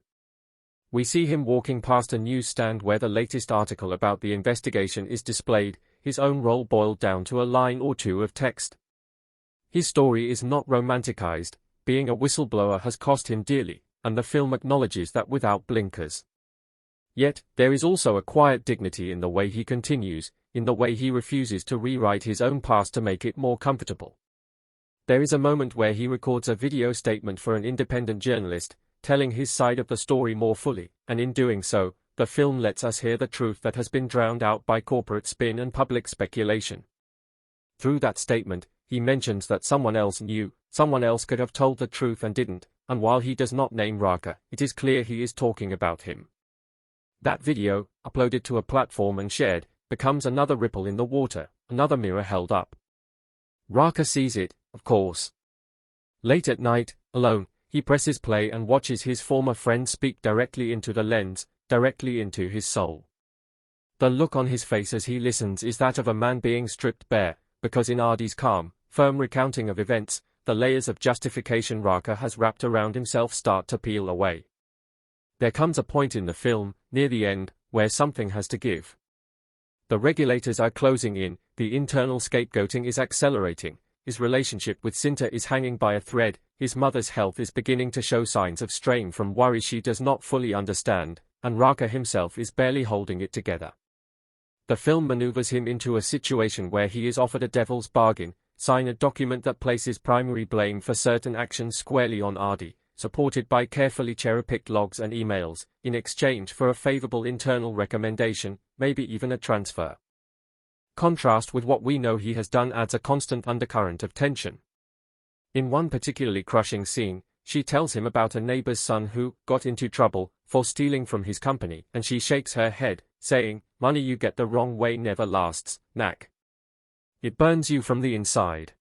We see him walking past a newsstand where the latest article about the investigation is displayed, his own role boiled down to a line or two of text. His story is not romanticized. Being a whistleblower has cost him dearly, and the film acknowledges that without blinkers. Yet, there is also a quiet dignity in the way he continues, in the way he refuses to rewrite his own past to make it more comfortable. There is a moment where he records a video statement for an independent journalist, telling his side of the story more fully, and in doing so, the film lets us hear the truth that has been drowned out by corporate spin and public speculation. Through that statement, he mentions that someone else knew, someone else could have told the truth and didn't, and while he does not name Raka, it is clear he is talking about him. That video, uploaded to a platform and shared, becomes another ripple in the water, another mirror held up. Raka sees it, of course. Late at night, alone, he presses play and watches his former friend speak directly into the lens, directly into his soul. The look on his face as he listens is that of a man being stripped bare, because in Artie's calm, firm recounting of events, the layers of justification Raka has wrapped around himself start to peel away. There comes a point in the film, near the end, where something has to give. The regulators are closing in, the internal scapegoating is accelerating, his relationship with Cinta is hanging by a thread, his mother's health is beginning to show signs of strain from worry she does not fully understand, and Raka himself is barely holding it together. The film maneuvers him into a situation where he is offered a devil's bargain, sign a document that places primary blame for certain actions squarely on Artie, supported by carefully cherry-picked logs and emails, in exchange for a favorable internal recommendation, maybe even a transfer. Contrast with what we know he has done adds a constant undercurrent of tension. In one particularly crushing scene, she tells him about a neighbor's son who got into trouble for stealing from his company, and she shakes her head, saying, "Money you get the wrong way never lasts, knack. It burns you from the inside."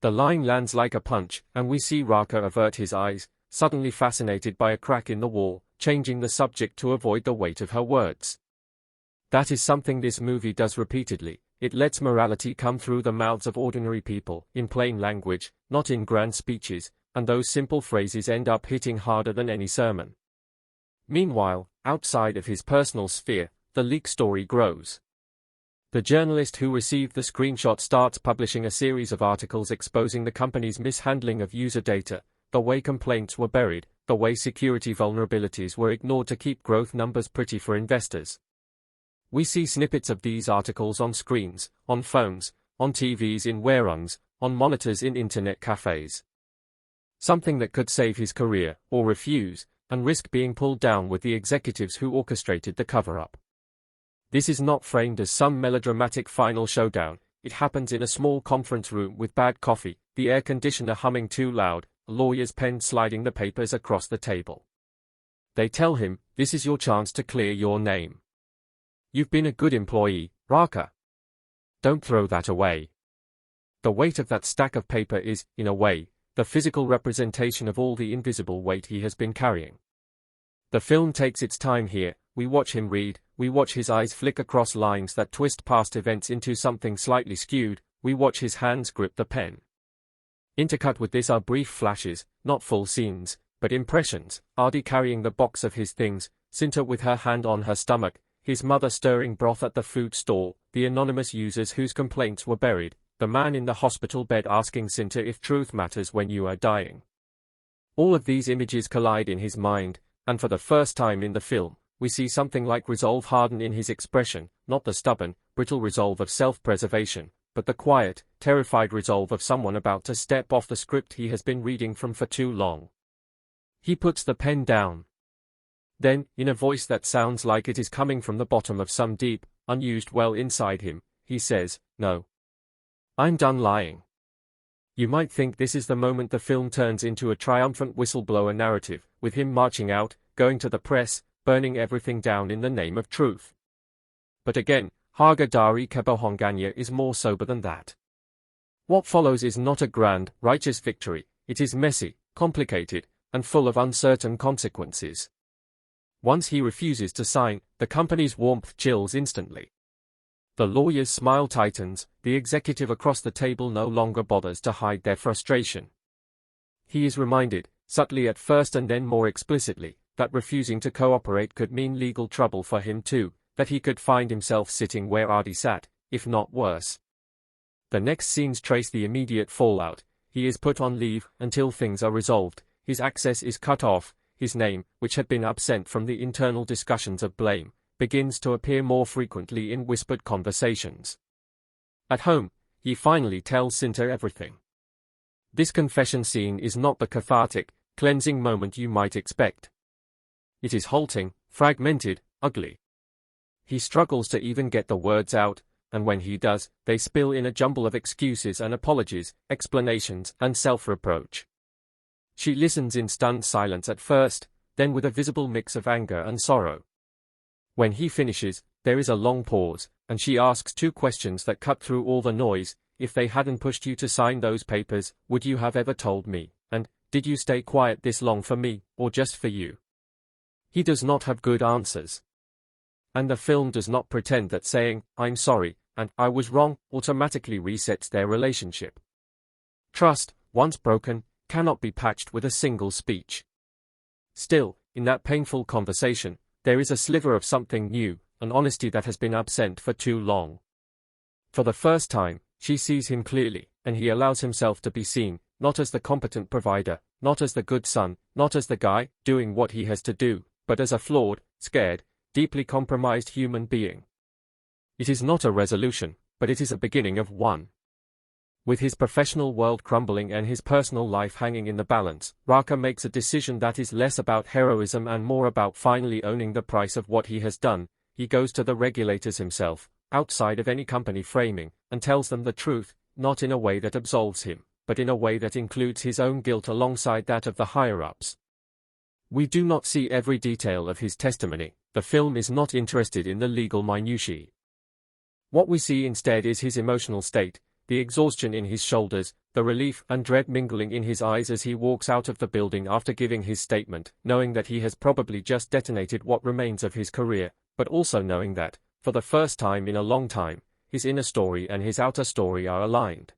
The line lands like a punch, and we see Raka avert his eyes, suddenly fascinated by a crack in the wall, changing the subject to avoid the weight of her words. That is something this movie does repeatedly. It lets morality come through the mouths of ordinary people, in plain language, not in grand speeches, and those simple phrases end up hitting harder than any sermon. Meanwhile, outside of his personal sphere, the leak story grows. The journalist who received the screenshot starts publishing a series of articles exposing the company's mishandling of user data, the way complaints were buried, the way security vulnerabilities were ignored to keep growth numbers pretty for investors. We see snippets of these articles on screens, on phones, on TVs in warungs, on monitors in internet cafes. Something that could save his career, or refuse, and risk being pulled down with the executives who orchestrated the cover-up. This is not framed as some melodramatic final showdown. It happens in a small conference room with bad coffee, the air conditioner humming too loud, a lawyer's pen sliding the papers across the table. They tell him, "This is your chance to clear your name. You've been a good employee, Raka. Don't throw that away." The weight of that stack of paper is, in a way, the physical representation of all the invisible weight he has been carrying. The film takes its time here. We watch him read, we watch his eyes flick across lines that twist past events into something slightly skewed, we watch his hands grip the pen. Intercut with this are brief flashes, not full scenes, but impressions, Ardi carrying the box of his things, Sinta with her hand on her stomach, his mother stirring broth at the food stall, the anonymous users whose complaints were buried, the man in the hospital bed asking Sinta if truth matters when you are dying. All of these images collide in his mind, and for the first time in the film, we see something like resolve harden in his expression, not the stubborn, brittle resolve of self-preservation, but the quiet, terrified resolve of someone about to step off the script he has been reading from for too long. He puts the pen down. Then, in a voice that sounds like it is coming from the bottom of some deep, unused well inside him, he says, "No. I'm done lying." You might think this is the moment the film turns into a triumphant whistleblower narrative, with him marching out, going to the press, burning everything down in the name of truth. But again, Harga Dari Kebohongannya is more sober than that. What follows is not a grand, righteous victory, it is messy, complicated, and full of uncertain consequences. Once he refuses to sign, the company's warmth chills instantly. The lawyer's smile tightens, the executive across the table no longer bothers to hide their frustration. He is reminded, subtly at first and then more explicitly, that refusing to cooperate could mean legal trouble for him too, that he could find himself sitting where Ardi sat, if not worse. The next scenes trace the immediate fallout. He is put on leave until things are resolved, his access is cut off, his name, which had been absent from the internal discussions of blame, begins to appear more frequently in whispered conversations. At home, he finally tells Sinta everything. This confession scene is not the cathartic, cleansing moment you might expect. It is halting, fragmented, ugly. He struggles to even get the words out, and when he does, they spill in a jumble of excuses and apologies, explanations, and self-reproach. She listens in stunned silence at first, then with a visible mix of anger and sorrow. When he finishes, there is a long pause, and she asks two questions that cut through all the noise. If they hadn't pushed you to sign those papers, would you have ever told me? And, did you stay quiet this long for me, or just for you? He does not have good answers. And the film does not pretend that saying, "I'm sorry," and "I was wrong," automatically resets their relationship. Trust, once broken, cannot be patched with a single speech. Still, in that painful conversation, there is a sliver of something new, an honesty that has been absent for too long. For the first time, she sees him clearly, and he allows himself to be seen, not as the competent provider, not as the good son, not as the guy doing what he has to do, but as a flawed, scared, deeply compromised human being. It is not a resolution, but it is a beginning of one. With his professional world crumbling and his personal life hanging in the balance, Raka makes a decision that is less about heroism and more about finally owning the price of what he has done. He goes to the regulators himself, outside of any company framing, and tells them the truth, not in a way that absolves him, but in a way that includes his own guilt alongside that of the higher-ups. We do not see every detail of his testimony. The film is not interested in the legal minutiae. What we see instead is his emotional state, the exhaustion in his shoulders, the relief and dread mingling in his eyes as he walks out of the building after giving his statement, knowing that he has probably just detonated what remains of his career, but also knowing that, for the first time in a long time, his inner story and his outer story are aligned.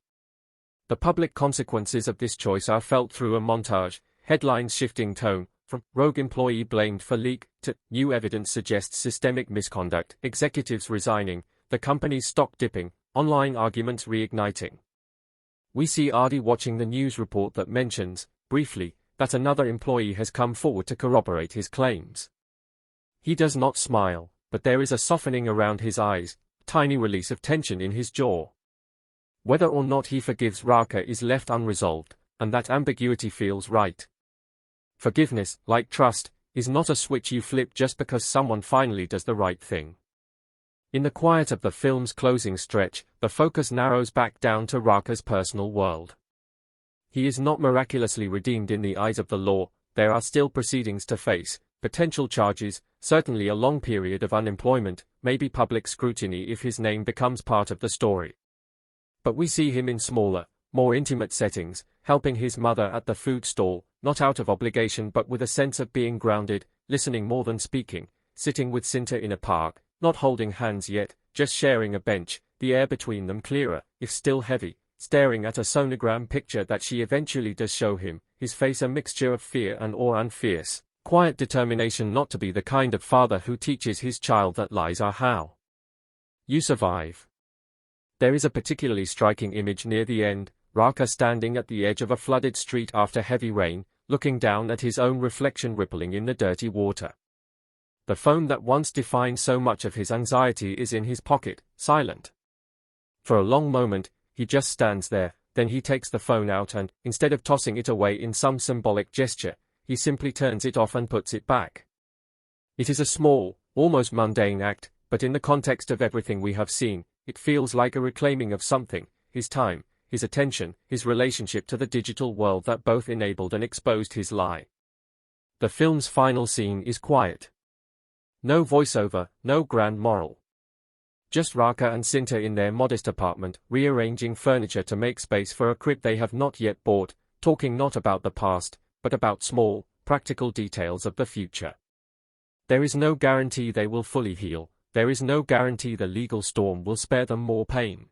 The public consequences of this choice are felt through a montage, headlines shifting tone, from "rogue employee blamed for leak" to "new evidence suggests systemic misconduct," executives resigning, the company's stock dipping, online arguments reigniting. We see Ardi watching the news report that mentions, briefly, that another employee has come forward to corroborate his claims. He does not smile, but there is a softening around his eyes, a tiny release of tension in his jaw. Whether or not he forgives Raka is left unresolved, and that ambiguity feels right. Forgiveness, like trust, is not a switch you flip just because someone finally does the right thing. In the quiet of the film's closing stretch, the focus narrows back down to Raka's personal world. He is not miraculously redeemed in the eyes of the law. There are still proceedings to face, potential charges, certainly a long period of unemployment, maybe public scrutiny if his name becomes part of the story. But we see him in smaller, more intimate settings, helping his mother at the food stall, not out of obligation but with a sense of being grounded, listening more than speaking, sitting with Cinta in a park, not holding hands yet, just sharing a bench, the air between them clearer, if still heavy, staring at a sonogram picture that she eventually does show him, his face a mixture of fear and awe and fierce, quiet determination not to be the kind of father who teaches his child that lies are how you survive. There is a particularly striking image near the end, Raka standing at the edge of a flooded street after heavy rain, looking down at his own reflection rippling in the dirty water. The phone that once defined so much of his anxiety is in his pocket, silent. For a long moment, he just stands there, then he takes the phone out and, instead of tossing it away in some symbolic gesture, he simply turns it off and puts it back. It is a small, almost mundane act, but in the context of everything we have seen, it feels like a reclaiming of something, his time, his attention, his relationship to the digital world that both enabled and exposed his lie. The film's final scene is quiet. No voiceover, no grand moral. Just Raka and Cinta in their modest apartment, rearranging furniture to make space for a crib they have not yet bought, talking not about the past, but about small, practical details of the future. There is no guarantee they will fully heal, there is no guarantee the legal storm will spare them more pain.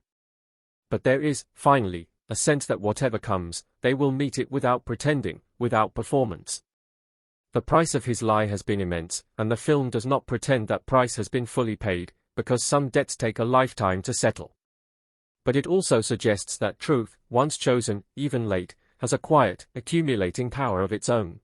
But there is, finally, a sense that whatever comes, they will meet it without pretending, without performance. The price of his lie has been immense, and the film does not pretend that price has been fully paid, because some debts take a lifetime to settle. But it also suggests that truth, once chosen, even late, has a quiet, accumulating power of its own.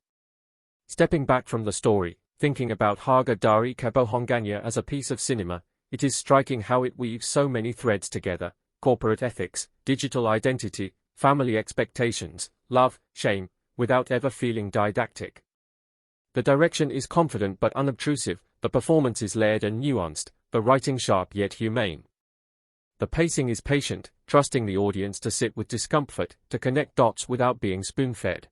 Stepping back from the story, thinking about Harga Dari Kebohongannya as a piece of cinema, it is striking how it weaves so many threads together: corporate ethics, digital identity, family expectations, love, shame, without ever feeling didactic. The direction is confident but unobtrusive, the performance is layered and nuanced, the writing sharp yet humane. The pacing is patient, trusting the audience to sit with discomfort, to connect dots without being spoon-fed.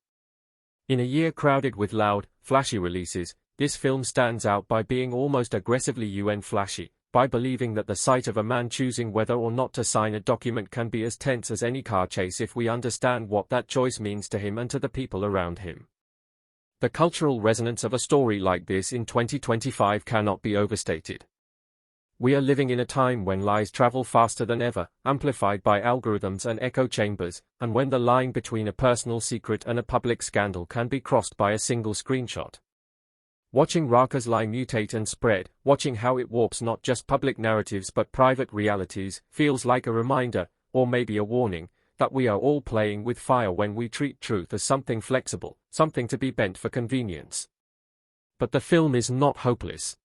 In a year crowded with loud, flashy releases, this film stands out by being almost aggressively flashy, by believing that the sight of a man choosing whether or not to sign a document can be as tense as any car chase if we understand what that choice means to him and to the people around him. The cultural resonance of a story like this in 2025 cannot be overstated. We are living in a time when lies travel faster than ever, amplified by algorithms and echo chambers, and when the line between a personal secret and a public scandal can be crossed by a single screenshot. Watching Raka's lie mutate and spread, watching how it warps not just public narratives but private realities, feels like a reminder, or maybe a warning, that we are all playing with fire when we treat truth as something flexible, something to be bent for convenience. But the film is not hopeless.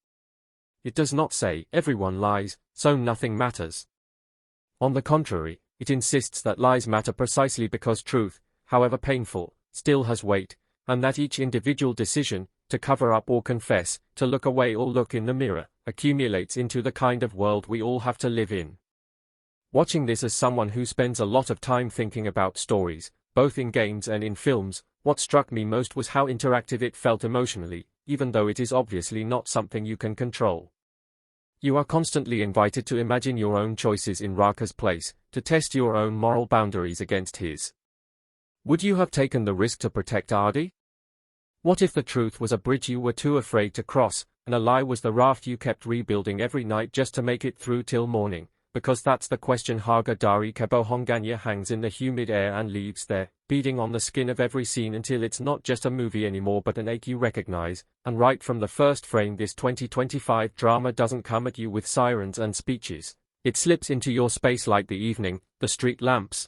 It does not say, everyone lies, so nothing matters. On the contrary, it insists that lies matter precisely because truth, however painful, still has weight, and that each individual decision, to cover up or confess, to look away or look in the mirror, accumulates into the kind of world we all have to live in. Watching this as someone who spends a lot of time thinking about stories, both in games and in films, what struck me most was how interactive it felt emotionally, even though it is obviously not something you can control. You are constantly invited to imagine your own choices in Raka's place, to test your own moral boundaries against his. Would you have taken the risk to protect Adi? What if the truth was a bridge you were too afraid to cross, and a lie was the raft you kept rebuilding every night just to make it through till morning? Because that's the question Harga Dari Kebohongannya hangs in the humid air and leaves there, beating on the skin of every scene until it's not just a movie anymore but an ache you recognize, and right from the first frame this 2025 drama doesn't come at you with sirens and speeches. It slips into your space like the evening, the street lamps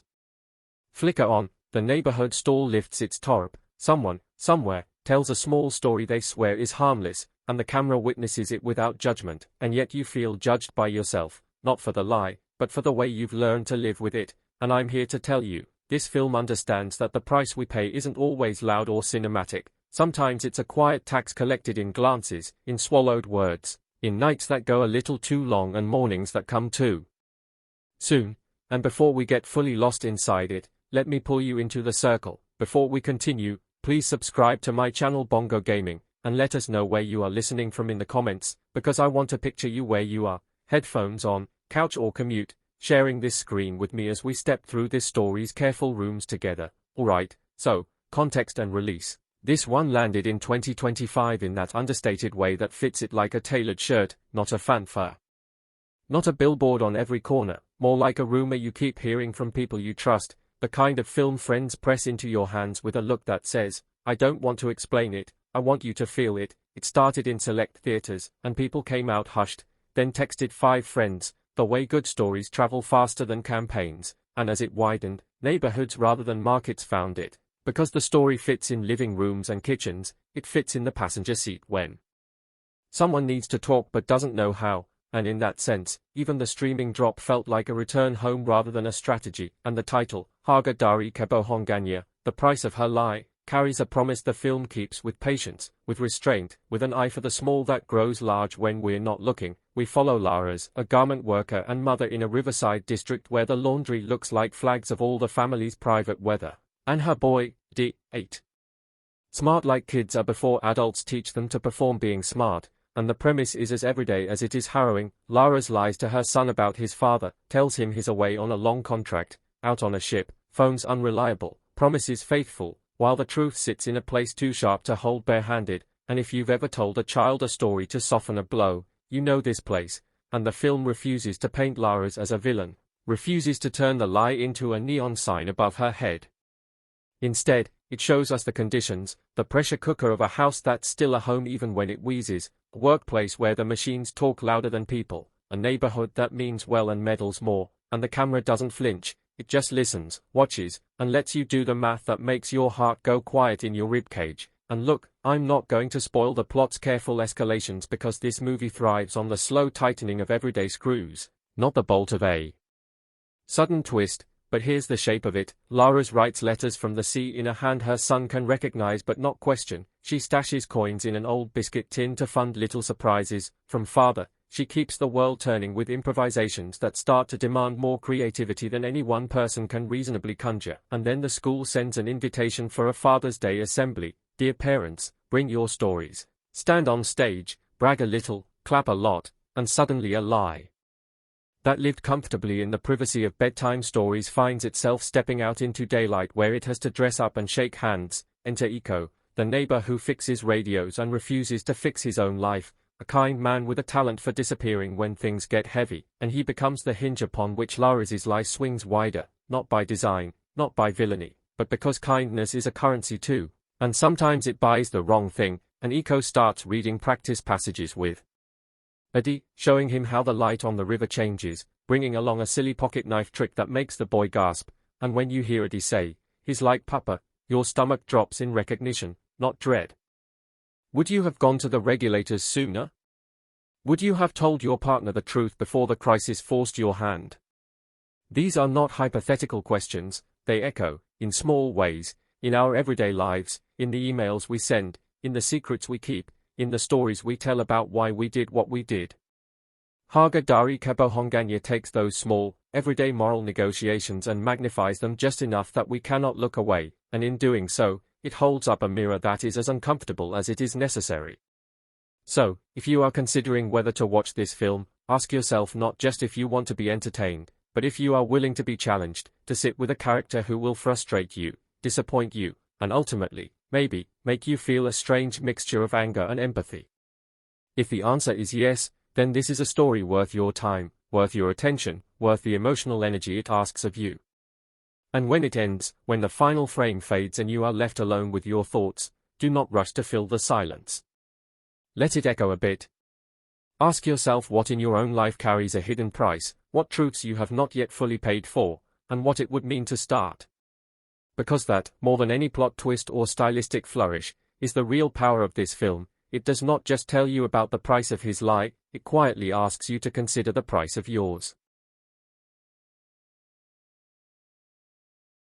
flicker on, the neighborhood stall lifts its torp, someone, somewhere, tells a small story they swear is harmless, and the camera witnesses it without judgment, and yet you feel judged by yourself. Not for the lie, but for the way you've learned to live with it, and I'm here to tell you, this film understands that the price we pay isn't always loud or cinematic, sometimes it's a quiet tax collected in glances, in swallowed words, in nights that go a little too long and mornings that come too soon. And before we get fully lost inside it, let me pull you into the circle. Before we continue, please subscribe to my channel Bongo Gaming, and let us know where you are listening from in the comments, because I want to picture you where you are, headphones on, couch or commute, sharing this screen with me as we step through this story's careful rooms together. Alright, so, context and release. This one landed in 2025 in that understated way that fits it like a tailored shirt, not a fanfare. Not a billboard on every corner, more like a rumor you keep hearing from people you trust, the kind of film friends press into your hands with a look that says, I don't want to explain it, I want you to feel it. It started in select theaters, and people came out hushed, then texted 5 friends, the way good stories travel faster than campaigns, and as it widened, neighborhoods rather than markets found it. Because the story fits in living rooms and kitchens, it fits in the passenger seat when someone needs to talk but doesn't know how, and in that sense, even the streaming drop felt like a return home rather than a strategy. And the title, Harga Dari Kebohongannya, The Price of Her Lie, carries a promise the film keeps with patience, with restraint, with an eye for the small that grows large when we're not looking. We follow Laura's, a garment worker and mother in a riverside district where the laundry looks like flags of all the family's private weather, and her boy, D8. Smart like kids are before adults teach them to perform being smart, and the premise is as everyday as it is harrowing. Laura's lies to her son about his father, tells him he's away on a long contract, out on a ship, phones unreliable, promises faithful, while the truth sits in a place too sharp to hold barehanded. And if you've ever told a child a story to soften a blow, you know this place. And the film refuses to paint Laura's as a villain, refuses to turn the lie into a neon sign above her head. Instead, it shows us the conditions, the pressure cooker of a house that's still a home even when it wheezes, a workplace where the machines talk louder than people, a neighborhood that means well and meddles more, and the camera doesn't flinch, it just listens, watches, and lets you do the math that makes your heart go quiet in your ribcage. And look, I'm not going to spoil the plot's careful escalations because this movie thrives on the slow tightening of everyday screws, not the bolt of a sudden twist. But here's the shape of it. Laura's writes letters from the sea in a hand her son can recognize but not question. She stashes coins in an old biscuit tin to fund little surprises from father. She keeps the world turning with improvisations that start to demand more creativity than any one person can reasonably conjure. And then the school sends an invitation for a Father's Day assembly. Dear parents, bring your stories. Stand on stage, brag a little, clap a lot, and suddenly a lie that lived comfortably in the privacy of bedtime stories finds itself stepping out into daylight where it has to dress up and shake hands. Enter Iko, the neighbor who fixes radios and refuses to fix his own life, a kind man with a talent for disappearing when things get heavy, and he becomes the hinge upon which Laura's lie swings wider, not by design, not by villainy, but because kindness is a currency too, and sometimes it buys the wrong thing. And Iko starts reading practice passages with Adi, showing him how the light on the river changes, bringing along a silly pocket knife trick that makes the boy gasp. And when you hear Adi say, he's like Papa, your stomach drops in recognition, not dread. Would you have gone to the regulators sooner? Would you have told your partner the truth before the crisis forced your hand? These are not hypothetical questions, they echo, in small ways, in our everyday lives, in the emails we send, in the secrets we keep, in the stories we tell about why we did what we did. Harga Dari Kebohongannya takes those small, everyday moral negotiations and magnifies them just enough that we cannot look away, and in doing so, it holds up a mirror that is as uncomfortable as it is necessary. So, if you are considering whether to watch this film, ask yourself not just if you want to be entertained, but if you are willing to be challenged, to sit with a character who will frustrate you, disappoint you, and ultimately, maybe, make you feel a strange mixture of anger and empathy. If the answer is yes, then this is a story worth your time, worth your attention, worth the emotional energy it asks of you. And when it ends, when the final frame fades and you are left alone with your thoughts, do not rush to fill the silence. Let it echo a bit. Ask yourself what in your own life carries a hidden price, what truths you have not yet fully paid for, and what it would mean to start. Because that, more than any plot twist or stylistic flourish, is the real power of this film. It does not just tell you about the price of his lie, it quietly asks you to consider the price of yours.